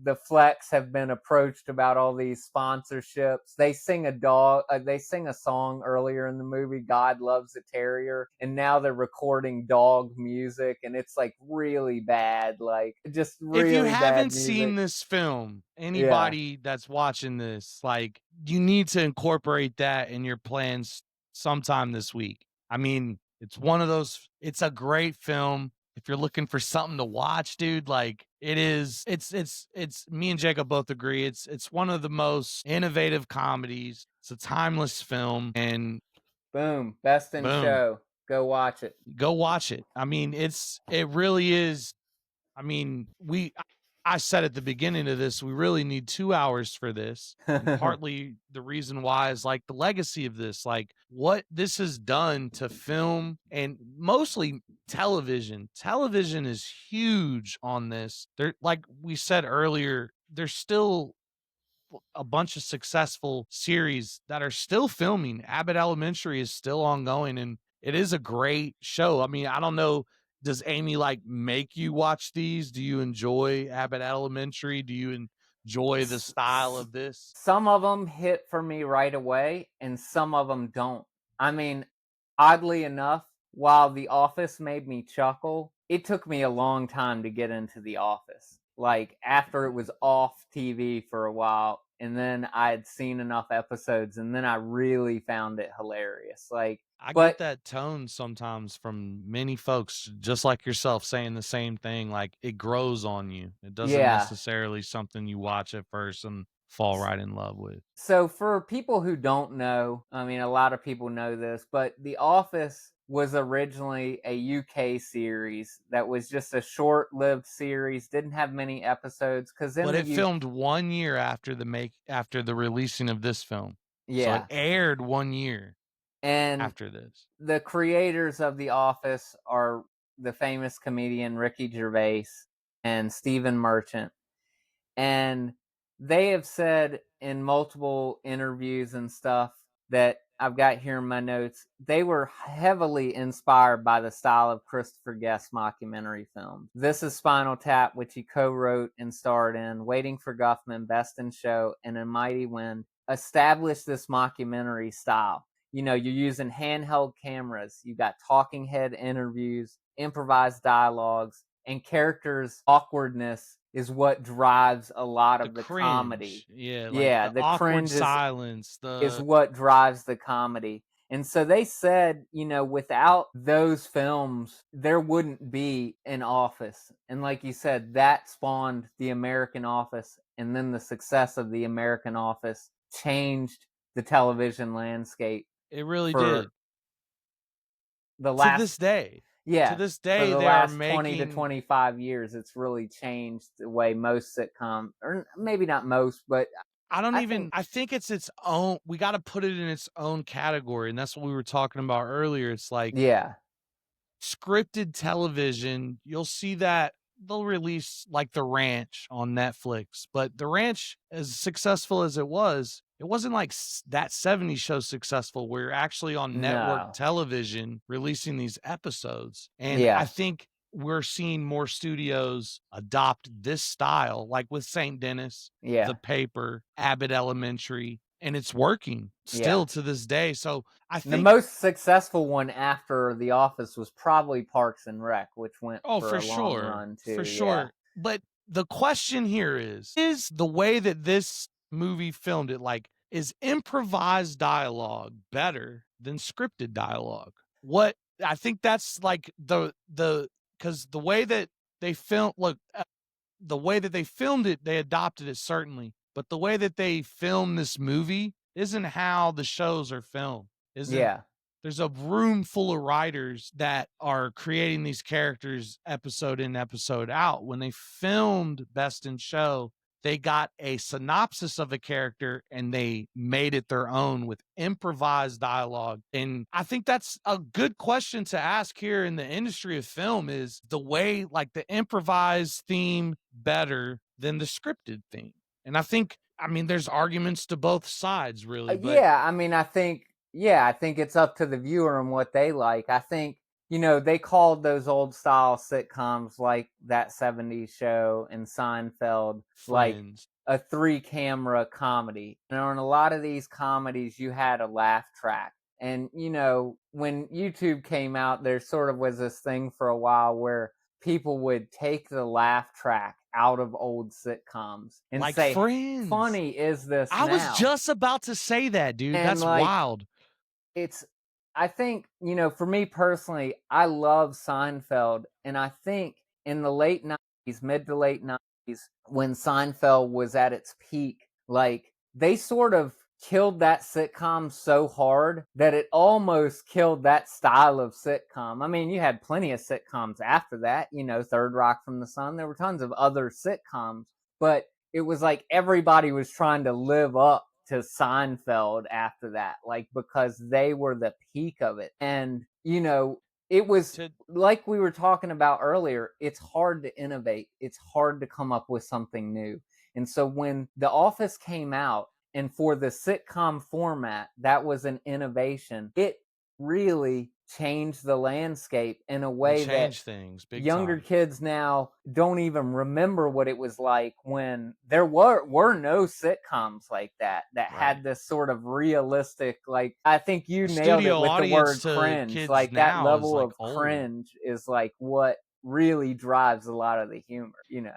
The Flex have been approached about all these sponsorships. They sing a song earlier in the movie, God Loves a Terrier, and now they're recording dog music, and it's like really bad, like just If you really bad haven't music. seen this film, Yeah. anybody that's watching this, like, you need to incorporate that in your plans sometime this week. I mean, it's a great film. If you're looking for something to watch, dude, like, it's me and Jacob both agree. It's one of the most innovative comedies. It's a timeless film, and Boom, best in boom, show. Go watch it. go watch it. I mean, it really is. I mean, I said at the beginning of this, we really need 2 hours for this. And partly the reason why is like the legacy of this, like what this has done to film and mostly television. Television is huge on this. There, like we said earlier, there's still a bunch of successful series that are still filming. Abbott Elementary is still ongoing, and it is a great show. I mean, I don't know, does Amy like make you watch these? Do you enjoy Abbott Elementary? Do you enjoy the style of this? Some of them hit for me right away, and some of them don't. I mean, oddly enough, while The Office made me chuckle, it took me a long time to get into The Office. Like, after it was off TV for a while, and then I had seen enough episodes, and then I really found it hilarious. Like, I but get that tone sometimes from many folks, just like yourself, saying the same thing. Like, it grows on you. It doesn't yeah. necessarily something you watch at first and fall right in love with. So for people who don't know, I mean, a lot of people know this, but The Office was originally a UK series that was just a short-lived series, didn't have many episodes, because in But the it filmed 1 year after the releasing of this film. So it yeah, aired 1 year and after this. the creators of The Office are the famous comedian Ricky Gervais and Stephen Merchant. And they have said in multiple interviews and stuff that I've got here in my notes, they were heavily inspired by the style of Christopher Guest's mockumentary films. This is Spinal Tap, which he co-wrote and starred in, Waiting for Guffman, Best in Show, and A Mighty Wind, established this mockumentary style. You're using handheld cameras, you got talking head interviews, improvised dialogues, and characters' awkwardness is what drives a lot of the comedy. Yeah, like Yeah, the the awkward cringe silence, is what drives the comedy. And so they said, without those films, there wouldn't be an Office. And like you said, that spawned the American Office. And then the success of the American Office changed the television landscape it really for did. the To last this day. yeah, To this for day, the they are last 20 to making 25 years, it's really changed the way most sitcom, or maybe not most, but I think it's its own, we gotta put it in its own category, and that's what we were talking about earlier. It's like yeah, scripted television, you'll see that they'll release like The Ranch on Netflix, but The Ranch, as successful as it wasn't like that 70s show successful where you're actually on network no, television releasing these episodes. And I yeah, think we're seeing more studios adopt this style, like with St. Dennis, yeah, The Paper, Abbott Elementary, and it's working yeah. still to this day. So I The think, most successful one after The Office was probably Parks and Rec, which went oh, for for a long sure. run For too. Yeah. sure. But the question here is the way that this movie filmed it, like, is improvised dialogue better than scripted dialogue? What I think that's like because the way that they film, look, the way that they filmed it, they adopted it certainly, but the way that they film this movie isn't how the shows are filmed. Isn't Yeah. There's a room full of writers that are creating these characters episode in, episode out. When they filmed Best in Show, they got a synopsis of a character and they made it their own with improvised dialogue. And I think that's a good question to ask here in the industry of film, is the way, like, the improvised theme better than the scripted theme? And I mean, there's arguments to both sides really, but Yeah, I mean, I think it's up to the viewer and what they like. I think, they called those old style sitcoms like that 70s show and Seinfeld like Friends, a three camera comedy. And on a lot of these comedies, you had a laugh track. And, when YouTube came out, there sort of was this thing for a while where people would take the laugh track out of old sitcoms and like say, Friends. funny is this I was now? just about to say that, dude. And That's wild. it's I think, for me personally, I love Seinfeld, and I think in the late 90s, mid to late 90s, when Seinfeld was at its peak, like they sort of killed that sitcom so hard that it almost killed that style of sitcom. I mean, you had plenty of sitcoms after that, Third Rock from the Sun. There were tons of other sitcoms, but it was like everybody was trying to live up to Seinfeld after that, like, because they were the peak of it. And, it was To like we were talking about earlier, it's hard to innovate. It's hard to come up with something new. And so when The Office came out, and for the sitcom format, that was an innovation. It really changed the landscape in a way that change things big younger time. kids now don't even remember what it was like when there were no sitcoms like that Right. had this sort of realistic, like, I think you The nailed it studio with the audience word to cringe. kids Like that now is level like of old. cringe is like what really drives a lot of the humor.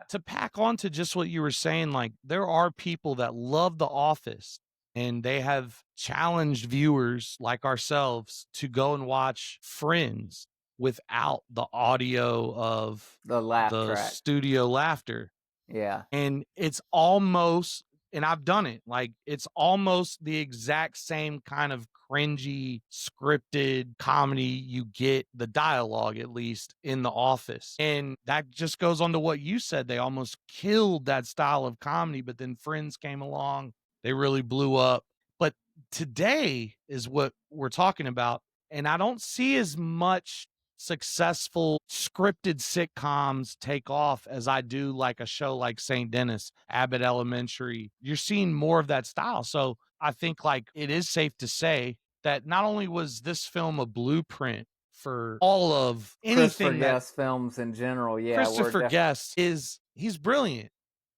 To pack on to just what you were saying, like, there are people that love The Office and they have challenged viewers like ourselves to go and watch Friends without the audio of The laugh the track. studio laughter. Yeah. And it's almost, and I've done it, like, it's almost the exact same kind of cringy scripted comedy you get, the dialogue at least, in The Office. And that just goes on to what you said. They almost killed that style of comedy, but then Friends came along, they really blew up. But today is what we're talking about, and I don't see as much successful scripted sitcoms take off as I do like a show like St. Dennis, Abbott Elementary. You're seeing more of that style. So I think, like, it is safe to say that not only was this film a blueprint for all of Christopher anything that Guest films in general, yeah, we're Christopher definitely. Guest is, he's brilliant.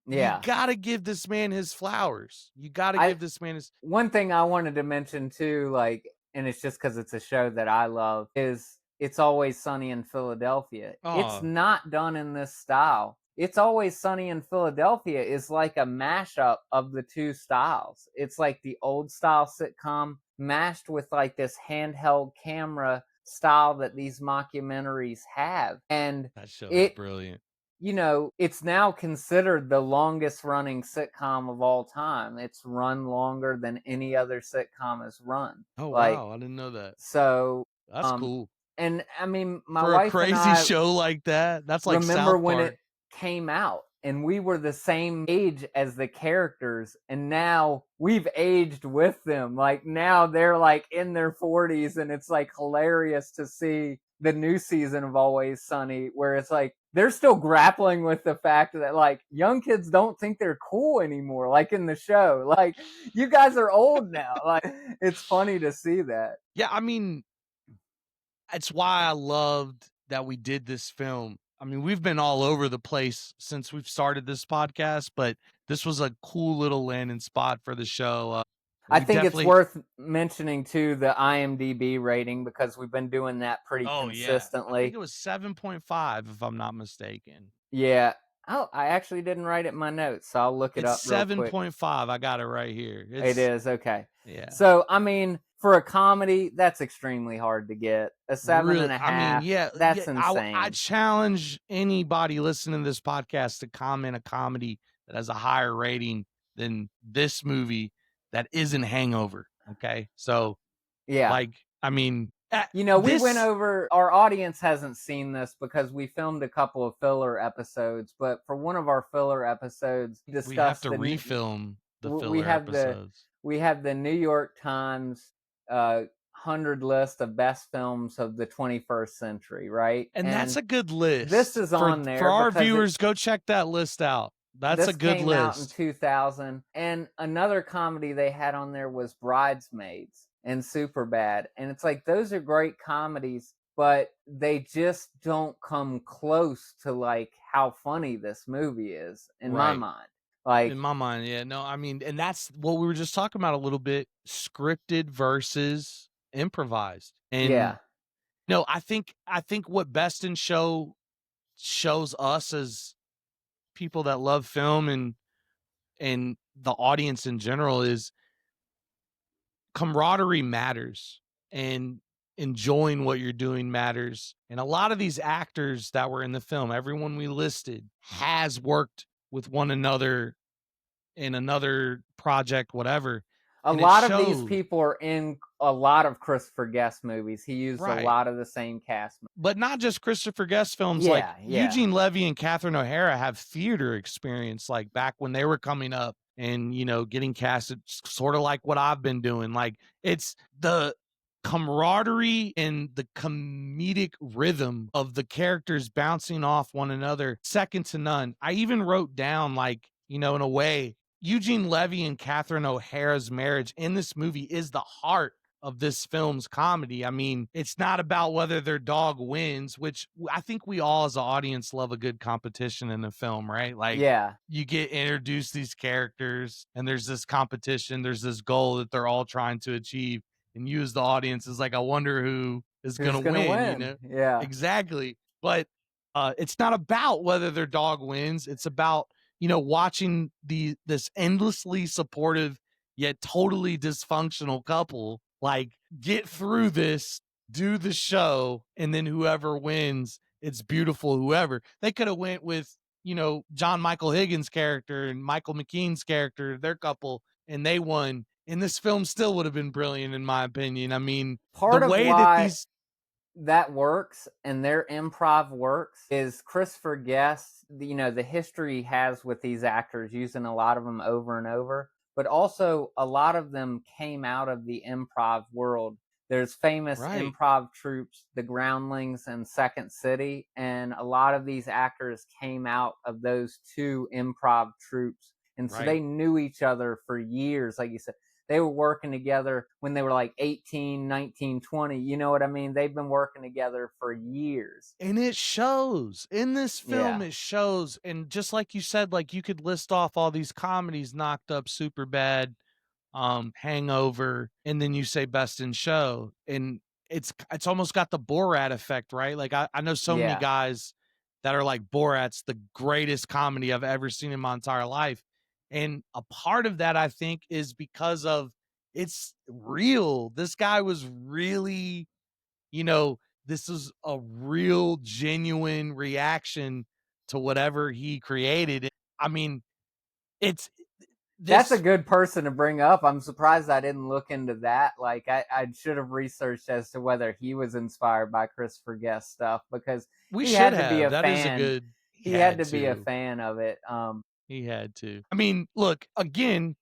You Yeah. gotta give this man his flowers. You gotta I give this man his One thing I wanted to mention too, like, and it's just because it's a show that I love, is It's Always Sunny in Philadelphia. It's oh, not done in this style. It's Always Sunny in Philadelphia is like a mashup of the two styles. It's like the old style sitcom mashed with like this handheld camera style that these mockumentaries have. And that show is it brilliant. it's now considered the longest running sitcom of all time. It's run longer than any other sitcom has run. Oh Like, wow, I didn't know that. so, That's um, cool. and I mean, my For a wife and crazy I show like that, that's like remember South when Park. it came out and we were the same age as the characters, and now we've aged with them. Like now they're like in their 40s, and it's like hilarious to see the new season of Always Sunny where it's like they're still grappling with the fact that like young kids don't think they're cool anymore, like in the show. Like, you guys are old now. Like, it's funny to see that. Yeah, I mean, it's why I loved that we did this film. I mean, we've been all over the place since we've started this podcast, but this was a cool little landing spot for the show. I We think it's definitely, worth mentioning too the IMDb rating, because we've been doing that pretty oh yeah, I think consistently. it was 7.5 if I'm not mistaken. Yeah. Oh, I actually didn't write it in my notes, so I'll look it It's up real quick. 7.5. I got it right here. It It's is okay. yeah. So, I mean, for a comedy, that's extremely hard to get. A seven Really, and a I mean, half, yeah, that's I insane. challenge anybody listening to this podcast to comment a comedy that has a higher rating than this movie that isn't Hangover. Okay, so Yeah. like, I mean, We went this over, our audience hasn't seen this because we filmed a couple of filler episodes, but for one of our filler episodes, we we have discussed to refilm the we filler have episodes, the New York Times 100 list of best films of the 21st century, right? and that's And a good this list is for on there our because viewers. Go check that list out. That's a this good came out in list. 2000, and another comedy they had on there was Bridesmaids and Superbad, and it's like those are great comedies, but they just don't come close to like how funny this movie is in my Right. mind. Like, In my mind, yeah. No, I mean, and that's what we were just talking about a little bit, scripted versus improvised. And yeah, no, I think what Best in Show shows us as people that love film and the audience in general is camaraderie matters, and enjoying what you're doing matters. And a lot of these actors that were in the film, everyone we listed, has worked with one another in another project, whatever, a and it lot of these shows. people are in a lot of Christopher Guest movies. He used a Right. lot of the same cast. But not just Christopher Guest films, like Yeah, yeah. Eugene Levy and Catherine O'Hara have theater experience, like back when they were coming up and, getting casted, sort of like what I've been doing. Like, it's the camaraderie and the comedic rhythm of the characters bouncing off one another, second to none. I even wrote down, like, in a way, Eugene Levy and Catherine O'Hara's marriage in this movie is the heart of this film's comedy. I mean, it's not about whether their dog wins, which I think we all as an audience love a good competition in a film, right? Like, Yeah. you get introduced these characters and there's this competition, there's this goal that they're all trying to achieve. And you as the audience is like, I wonder who is going Who's to gonna win. win? Yeah. Exactly. But it's not about whether their dog wins. It's about, watching this endlessly supportive yet totally dysfunctional couple like get through this, do the show, and then whoever wins, it's beautiful. Whoever they could have went with, John Michael Higgins' character and Michael McKean's character, their couple, and they won. And this film still would have been brilliant, in my opinion. I mean, the Part of way that why these that works and their improv works is Christopher Guest, the history he has with these actors, using a lot of them over and over, but also a lot of them came out of the improv world. There's famous right, improv troupes, the Groundlings and Second City, and a lot of these actors came out of those two improv troupes. And so right. they knew each other for years. Like you said, they were working together when they were like 18, 19, 20. You know what I mean? They've been working together for years. And it shows in this film, Yeah. it shows. And just like you said, like you could list off all these comedies, Knocked Up, Super Bad, Hangover, and then you say Best in Show, and it's almost got the Borat effect, right? Like I know so many Yeah. guys that are like, Borat's the greatest comedy I've ever seen in my entire life. And a part of that, I think, is because of it's real. This guy was really, you know, this is a real genuine reaction to whatever he created. I mean, it's That's a this good person to bring up. I'm surprised I didn't look into that. Like, I should have researched as to whether he was inspired by Christopher Guest stuff, because we he should had to be have. a That is a fan. good he He had had to be a to. fan of it. He had to. I mean, look, again,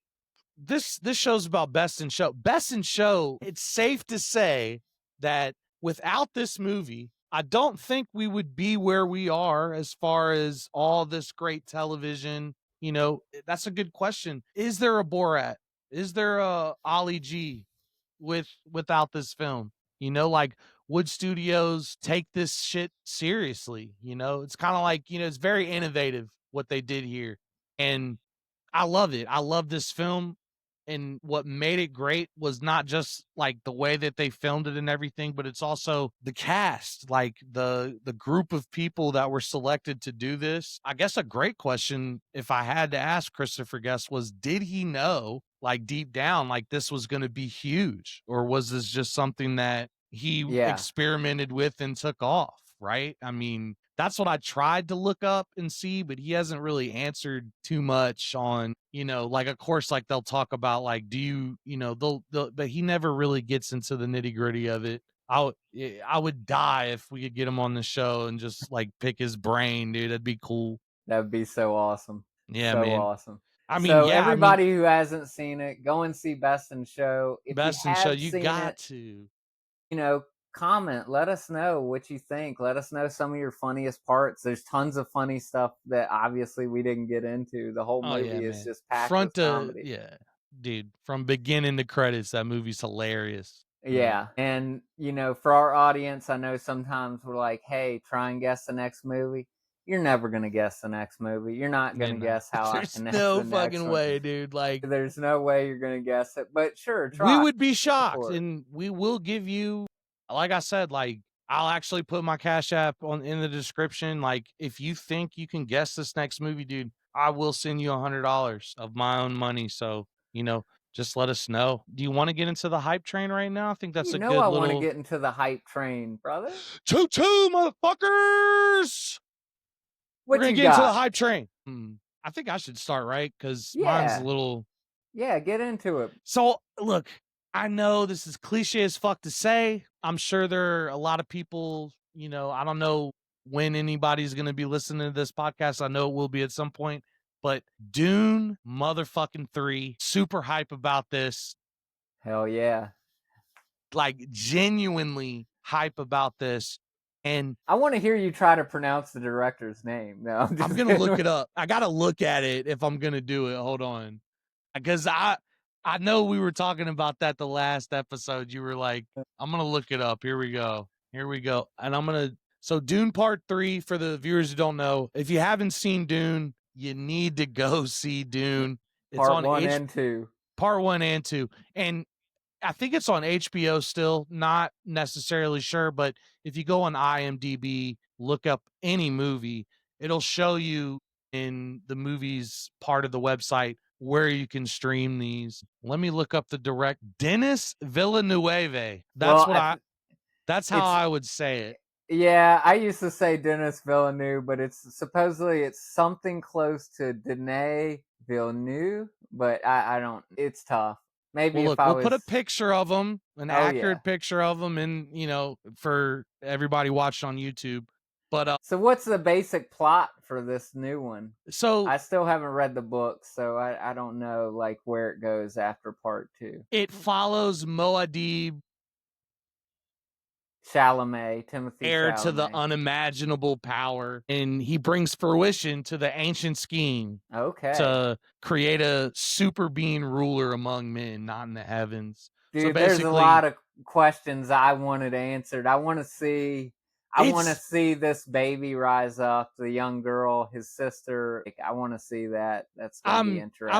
this show's about Best in Show. Best in Show, it's safe to say that without this movie, I don't think we would be where we are as far as all this great television. That's a good question. Is there a Borat? Is there a Ollie G without this film? Like, would studios take this shit seriously? It's kind of like, it's very innovative what they did here. And I love it. I love this film. And what made it great was not just like the way that they filmed it and everything, but it's also the cast, like the group of people that were selected to do this. I guess a great question, if I had to ask Christopher Guest, was did he know like deep down, like this was going to be huge, or was this just something that he Yeah. experimented with and took off? Right? I mean, that's what I tried to look up and see, but he hasn't really answered too much on, like, of course, like they'll talk about like, do you, but he never really gets into the nitty gritty of it. I would die if we could get him on the show and just like pick his brain, dude. That'd be cool. That would be so awesome. Yeah, So man. awesome. I mean, So yeah, I mean, everybody who hasn't seen it, go and see Best in Show. If you Best in Show, have you seen got it, to. comment. Let us know what you think. Let us know some of your funniest parts. There's tons of funny stuff that obviously we didn't get into. The whole Oh yeah, movie is man. just packed with comedy. Yeah, dude. From beginning to credits, that movie's hilarious. Yeah. And, for our audience, I know sometimes we're like, hey, try and guess the next movie. You're never going to guess the next movie. You're not going to guess how I There's connect no the next fucking one. way, dude. Like, There's no way you're going to guess it. But sure, try. we would be Go shocked, for it. and we will give you, like I said, like I'll actually put my Cash App in the description. Like, if you think you can guess this next movie, dude, I will send you $100 of my own money. So, just let us know. Do you want to get into the hype train right now? I think that's You a know good I want to little get into the hype train, brother. choo-choo, motherfuckers. We're What gonna you get into the got? hype train. I think I should start, right? Because mine's a Yeah. little. Yeah, get into it. So look, I know this is cliche as fuck to say. I'm sure there are a lot of people, I don't know when anybody's gonna be listening to this podcast. I know it will be at some point, but Dune motherfucking 3, super hype about this. Hell yeah. Like genuinely hype about this. And I want to hear you try to pronounce the director's name. No, I'm gonna look it up. I gotta look at it if I'm gonna do it. Hold on. Because I know we were talking about that the last episode. You were like, I'm gonna look it up. Here we go. And so Dune Part 3, for the viewers who don't know, if you haven't seen Dune, you need to go see Dune. It's Part on 1 and 2. Part 1 and 2. And I think it's on HBO still, not necessarily sure, but if you go on IMDb, look up any movie, it'll show you in the movies part of the website where you can stream these. Let me look up the Denis Villeneuve. That's how I would say it. Yeah, I used to say Denis Villeneuve, but it's something close to Denis Villeneuve, but I don't. It's tough. Maybe Well, if look, I we'll was put a picture of them, an Oh, accurate yeah. picture of them, and for everybody watching on YouTube. But So what's the basic plot for this new one? so I still haven't read the book, so I don't know like where it goes after part 2. it follows Moadib, Timothy heir to the Chalamet. unimaginable power, and he brings fruition to the ancient scheme Okay. to create a super being ruler among men, not in the heavens. Dude, So there's a basically, lot of questions I wanted answered. I want to see this baby rise up, the young girl, his sister. Like, I want to see that. That's gonna be interesting.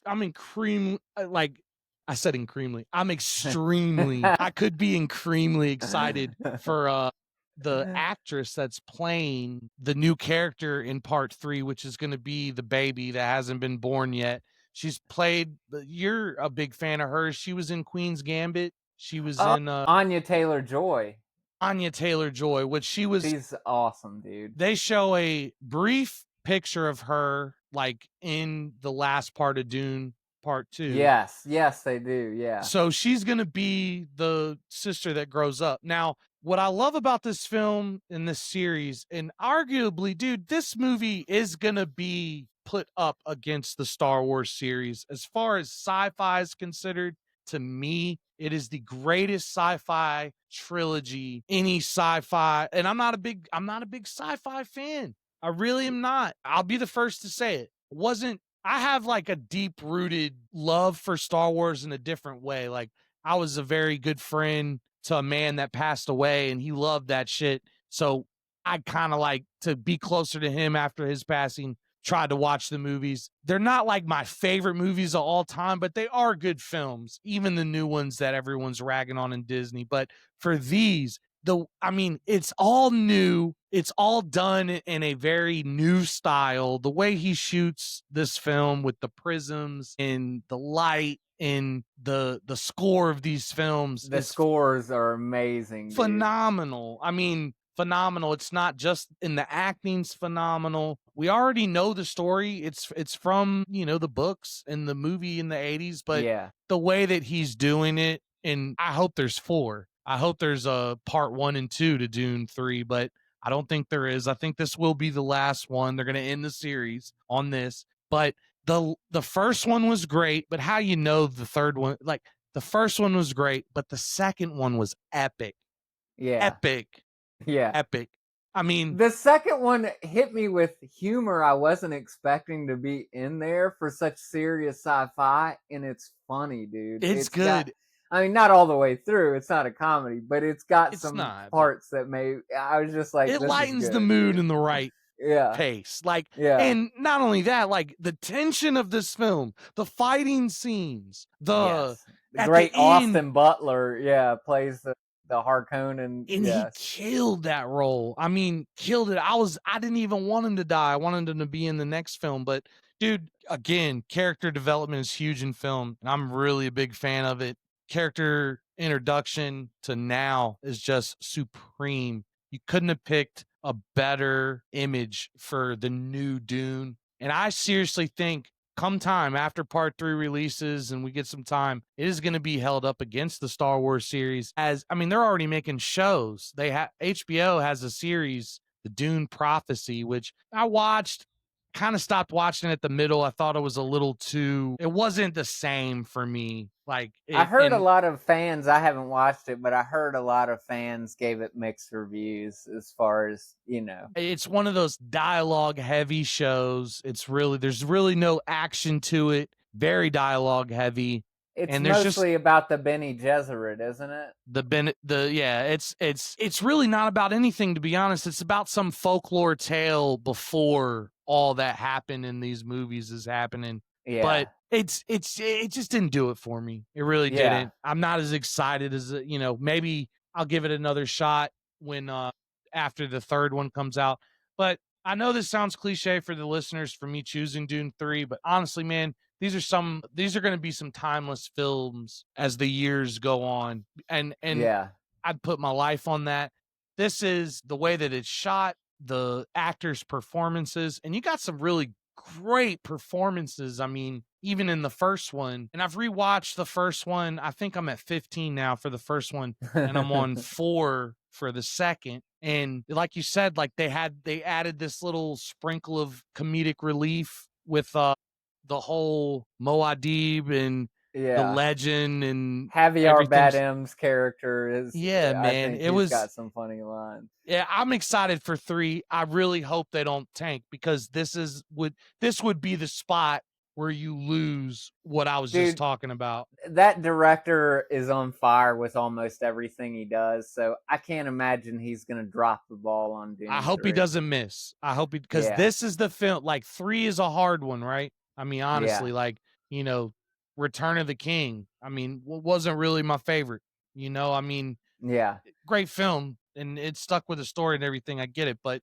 I'm extremely, like I said, extremely. I'm extremely. I could be extremely excited for the actress that's playing the new character in part 3, which is going to be the baby that hasn't been born yet. She's played. You're a big fan of hers. She was in Queen's Gambit. She was in Anya Taylor-Joy. Anya Taylor-Joy, which She's awesome, dude. They show a brief picture of her, like in the last part of Dune Part 2. Yes, they do. Yeah. So she's going to be the sister that grows up. Now, what I love about this film and this series, and arguably, dude, this movie is going to be put up against the Star Wars series. As far as sci-fi is considered, to me, it is the greatest sci-fi trilogy, any sci-fi. And I'm not a big sci-fi fan. I really am not. I'll be the first to say it. I have like a deep rooted love for Star Wars in a different way. Like, I was a very good friend to a man that passed away and he loved that shit. So I kind of like to be closer to him after his passing, tried to watch the movies. They're not like my favorite movies of all time, but they are good films, even the new ones that everyone's ragging on in Disney. But for these, it's all new. It's all done in a very new style. The way he shoots this film with the prisms and the light, in the score of these films The is scores are amazing, dude. phenomenal. I mean, phenomenal. It's not just in the acting's phenomenal. We already know the story. It's from, the books and the movie in the 80s, but Yeah. the way that he's doing it, and I hope there's 4. I hope there's a part 1 and 2 to Dune 3, but I don't think there is. I think this will be the last one. They're going to end the series on this. But the first one was great, but how the third one, like the first one was great, but the second one was epic. Yeah. Epic. Yeah. Epic. I mean, the second one hit me with humor I wasn't expecting to be in there for such serious sci-fi, and it's funny, dude. it's Got, good. I mean, not all the way through. It's not a comedy, but it's got It's some not, but parts that I was just like, it this is lightens the good, mood dude. in the right Yeah. pace. Like, Yeah. and not only that, like the tension of this film, the fighting scenes, Yes. The at great the end, Austin Butler, plays the Harkonnen. and he Yes. killed that role. I mean, killed it. I didn't even want him to die. I wanted him to be in the next film, but dude, again, character development is huge in film, and I'm really a big fan of it. Character introduction to now is just supreme. You couldn't have picked a better image for the new Dune. And I seriously think come time after part 3 releases and we get some time, it is going to be held up against the Star Wars series. As I mean, they're already making shows. They have HBO has a series, The Dune Prophecy, which I watched, kind of stopped watching at the middle. I thought it was a little too, it wasn't the same for me. Like I it, heard a and lot of fans, I haven't watched it, but I heard a lot of fans gave it mixed reviews as far as, it's one of those dialogue heavy shows. There's really no action to it. Very dialogue heavy. It's And there's just mostly about the Bene Gesserit, isn't it? it's really not about anything, to be honest. It's about some folklore tale before all that happened in these movies is happening. Yeah. But it just didn't do it for me. It really Yeah. didn't. I'm not as excited as maybe I'll give it another shot when after the third one comes out. But I know this sounds cliche for the listeners for me choosing Dune 3, but honestly, man, these are going to be some timeless films as the years go on. And Yeah. I'd put my life on that. This is the way that it's shot, the actors' performances, and you got some really great performances. I mean, even in the first one, and I've rewatched the first one. I think I'm at 15 now for the first one, and I'm on 4 for the second. And like you said, like they added this little sprinkle of comedic relief with the whole Moadib and the legend and Javier everything. Bardem's character is, Yeah, I man, think it he's was. got some funny lines. Yeah, I'm excited for 3. I really hope they don't tank, because this would be the spot where you lose what I was just talking about. That director is on fire with almost everything he does, so I can't imagine he's going to drop the ball on Dune. I hope 3. he doesn't miss. I hope because this is the film. Like 3 is a hard one, right? I mean, honestly, like Return of the King. I mean, wasn't really my favorite. I mean, great film, and it stuck with the story and everything. I get it, but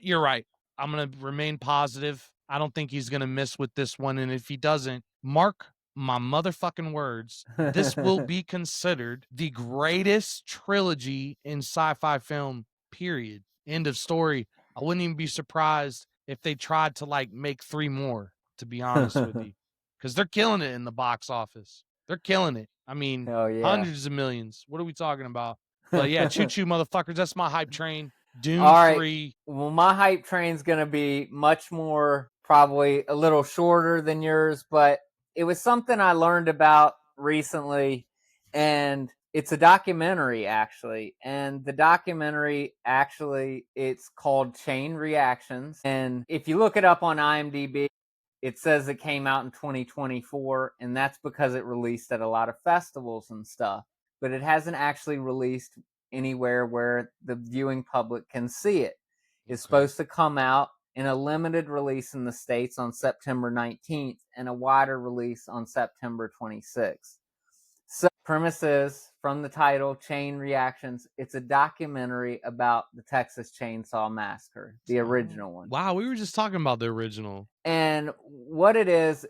you're right. I'm gonna remain positive. I don't think he's gonna miss with this one, and if he doesn't, mark my motherfucking words, this will be considered the greatest trilogy in sci-fi film. Period. End of story. I wouldn't even be surprised if they tried to make 3 more. To be honest with you, because they're killing it in the box office. They're killing it. I mean, hundreds of millions. What are we talking about? But yeah, choo choo, motherfuckers. That's my hype train. Dune 3. Well, my hype train's going to be much more, probably a little shorter than yours, but it was something I learned about recently, and it's a documentary, actually. And the documentary, actually, it's called Chain Reactions. And if you look it up on IMDb, it says it came out in 2024, and that's because it released at a lot of festivals and stuff. But it hasn't actually released anywhere where the viewing public can see it. It's supposed to come out in a limited release in the States on September 19th and a wider release on September 26th. So, premise is from the title, Chain Reactions. It's a documentary about the Texas Chainsaw Massacre, the original one. Wow, we were just talking about the original. And what it is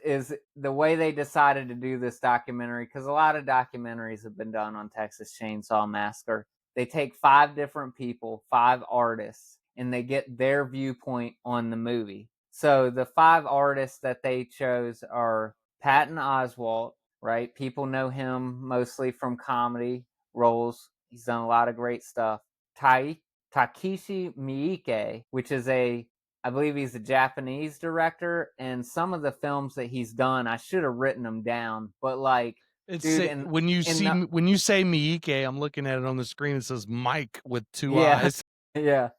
the way they decided to do this documentary, because a lot of documentaries have been done on Texas Chainsaw Massacre. They take 5 different people, 5 artists, and they get their viewpoint on the movie. So the 5 artists that they chose are Patton Oswalt, right? People know him mostly from comedy roles. He's done a lot of great stuff. Takeshi Miike, which is I believe he's a Japanese director, and some of the films that he's done, I should have written them down, but like, It's dude, when you say Miike, I'm looking at it on the screen. It says Mike with 2 eyes. Yeah.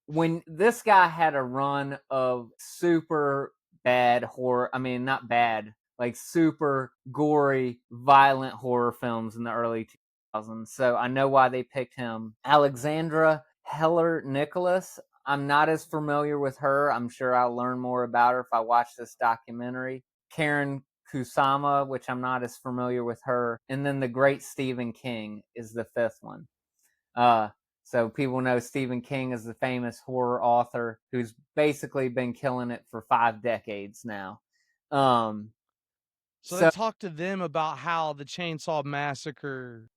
When this guy had a run of super bad horror, I mean, not bad, like super gory, violent horror films in the early 2000s. So I know why they picked him. Alexandra Heller Nicholas. I'm not as familiar with her. I'm sure I'll learn more about her if I watch this documentary. Karen Kusama, which I'm not as familiar with her. And then the great Stephen King is the 5th one. So people know Stephen King is the famous horror author who's basically been killing it for 5 decades now. So they talked to them about how the Chainsaw Massacre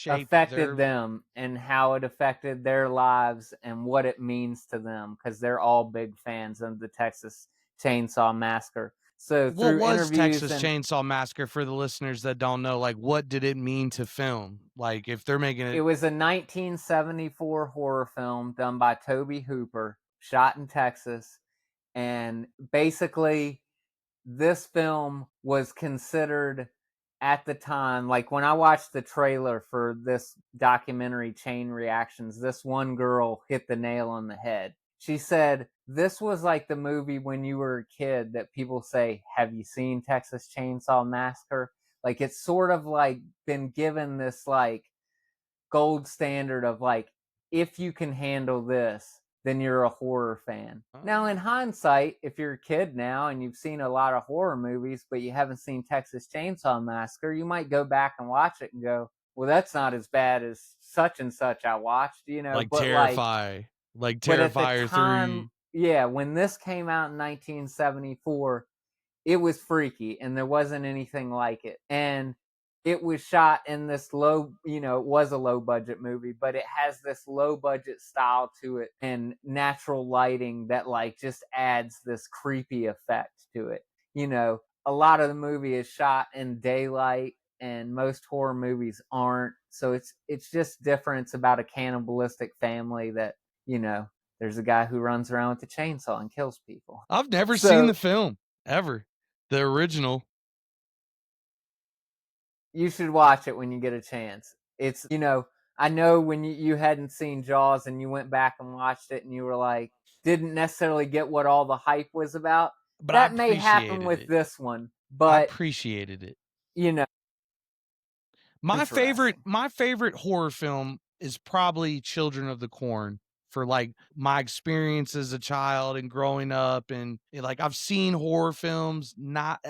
affected them and how it affected their lives and what it means to them, because they're all big fans of the Texas Chainsaw Massacre. So what was Texas Chainsaw Massacre for the listeners that don't know? Like, what did it mean to film? Like, if they're making it, it was a 1974 horror film done by Tobe Hooper, shot in Texas, and basically this film was considered at the time, like when I watched the trailer for this documentary, Chain Reactions, this one girl hit the nail on the head. She said, this was like the movie when you were a kid that people say, have you seen Texas Chainsaw Massacre? Like, it's sort of like been given this like gold standard of like, if you can handle this, then you're a horror fan. Now, in hindsight, if you're a kid now and you've seen a lot of horror movies, but you haven't seen Texas Chainsaw Massacre, you might go back and watch it and go, well, that's not as bad as such and such I watched, you know. like but Terrifier 3. Yeah, when this came out in 1974, it was freaky and there wasn't anything like it. And it was shot in this low, it was a low budget movie, but it has this low budget style to it and natural lighting that like just adds this creepy effect to it. A lot of the movie is shot in daylight and most horror movies aren't. So it's just different. It's about a cannibalistic family that, there's a guy who runs around with a chainsaw and kills people. I've never seen the film ever. The original. You should watch it when you get a chance. It's, I know when you hadn't seen Jaws and you went back and watched it and you were like, didn't necessarily get what all the hype was about. But that may happen with this one, but I appreciated it. My favorite horror film is probably Children of the Corn, for like my experience as a child and growing up, and like I've seen horror films, not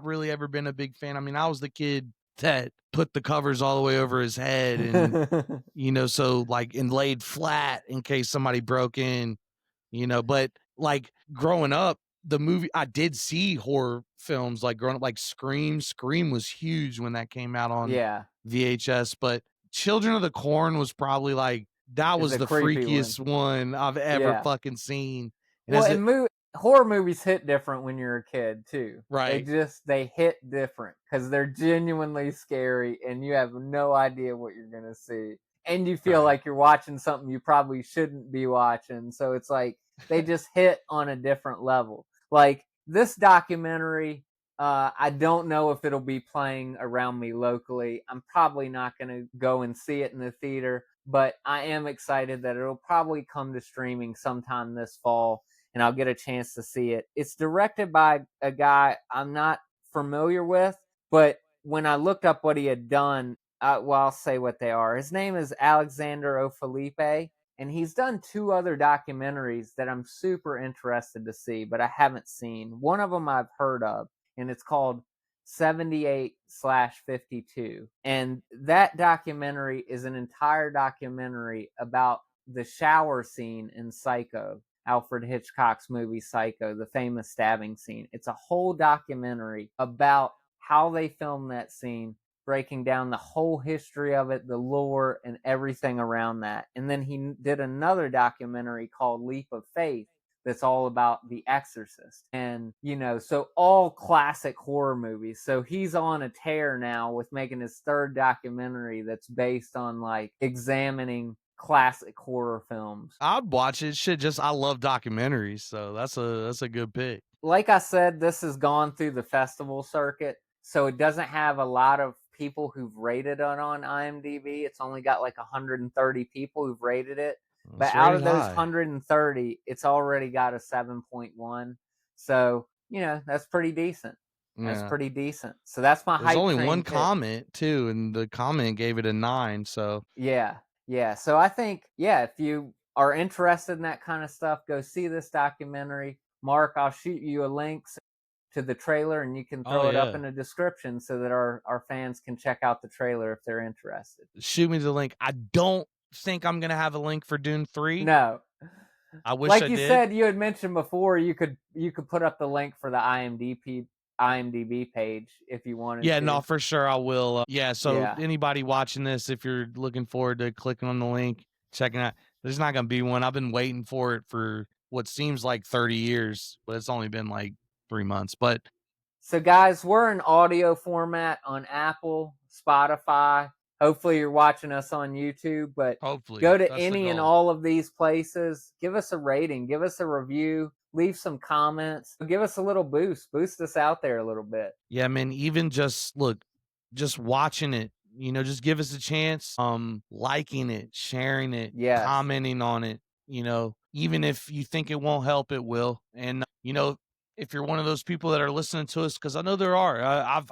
really ever been a big fan. I mean, I was the kid that put the covers all the way over his head and so like, and laid flat in case somebody broke in, but like growing up, the movie, I did see horror films like growing up, like Scream was huge when that came out on VHS, but Children of the Corn was probably like, that was the freakiest one I've ever fucking seen. And horror movies hit different when you're a kid too. Right. They hit different because they're genuinely scary and you have no idea what you're going to see. And you feel like you're watching something you probably shouldn't be watching. So it's like, they just hit on a different level. Like this documentary, I don't know if it'll be playing around me locally. I'm probably not going to go and see it in the theater, but I am excited that it'll probably come to streaming sometime this fall and I'll get a chance to see it. It's directed by a guy I'm not familiar with, but when I looked up what he had done, I'll say what they are. His name is Alexander O'Felipe, and he's done 2 other documentaries that I'm super interested to see, but I haven't seen. One of them I've heard of, and it's called 78/52. And that documentary is an entire documentary about the shower scene in Psycho, Alfred Hitchcock's movie Psycho, the famous stabbing scene. It's a whole documentary about how they filmed that scene, breaking down the whole history of it, the lore, and everything around that. And then he did another documentary called Leap of Faith that's all about The Exorcist. And, so all classic horror movies. So he's on a tear now with making his third documentary that's based on like examining classic horror films. I'd watch it. Shit, I love documentaries, so that's a good pick. Like I said, this has gone through the festival circuit, so it doesn't have a lot of people who've rated it on IMDb. It's only got like 130 people who've rated it. But out of those 130, it's already got a 7.1. So, that's pretty decent. That's pretty decent. So that's my hype train. There's only one comment too, and the comment gave it a 9. So yeah. So I think, if you are interested in that kind of stuff, go see this documentary. Mark, I'll shoot you a link to the trailer, and you can throw it up in the description so that our fans can check out the trailer if they're interested. Shoot me the link. I don't think I'm gonna have a link for Dune 3. No. I wish I did. Like you said, you had mentioned before, you could put up the link for the IMDb page if you wanted to. Yeah, no, for sure I will. Anybody watching this, if you're looking forward to clicking on the link, checking out, there's not gonna be one. I've been waiting for it for what seems like 30 years, but it's only been like 3 months. But so guys, we're in audio format on Apple, Spotify. Hopefully you're watching us on YouTube, but hopefully go to any and all of these places. Give us a rating, give us a review, leave some comments, give us a little boost us out there a little bit. Yeah, man, even just watching it, just give us a chance, liking it, sharing it, commenting on it, even if you think it won't help, it will. And, if you're one of those people that are listening to us, because I know there are, I've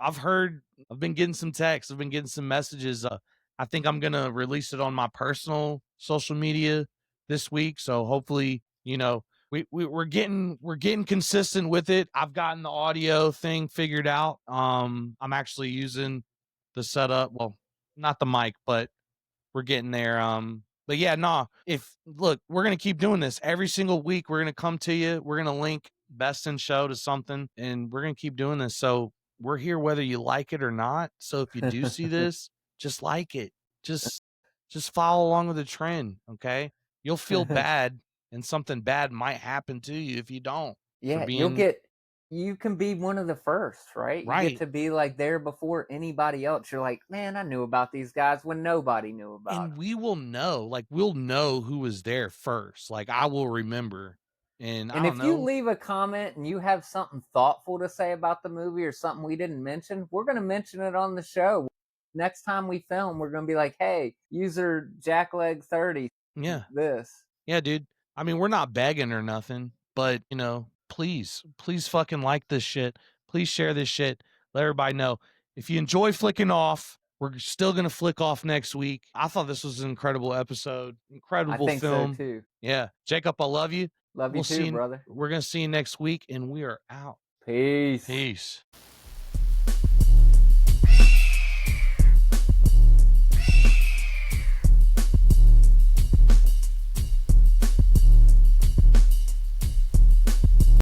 been getting some texts, I've been getting some messages. I think I'm going to release it on my personal social media this week. So hopefully, we're getting consistent with it. I've gotten the audio thing figured out. I'm actually using the setup. Well, not the mic, but we're getting there. But yeah, we're going to keep doing this every single week. We're going to come to you. We're going to link Best in Show to something, and we're going to keep doing this. So we're here whether you like it or not. So if you do see this, just like it. Just follow along with the trend, okay? You'll feel bad, and something bad might happen to you if you don't. Yeah, you can be one of the first, right? You get to be like there before anybody else. You're like, man, I knew about these guys when nobody knew about them. And we will know, we'll know who was there first. Like, I will remember. And if you leave a comment and you have something thoughtful to say about the movie or something we didn't mention, we're going to mention it on the show. Next time we film, we're going to be like, hey, user Jackleg30. Yeah. This. Yeah, dude. I mean, we're not begging or nothing, but, please fucking like this shit. Please share this shit. Let everybody know. If you enjoy Flicking Off, we're still going to flick off next week. I thought this was an incredible episode. Incredible film. I think so too. Yeah. Jacob, I love you. Love you too, brother. We're going to see you next week, and we are out. Peace. Peace.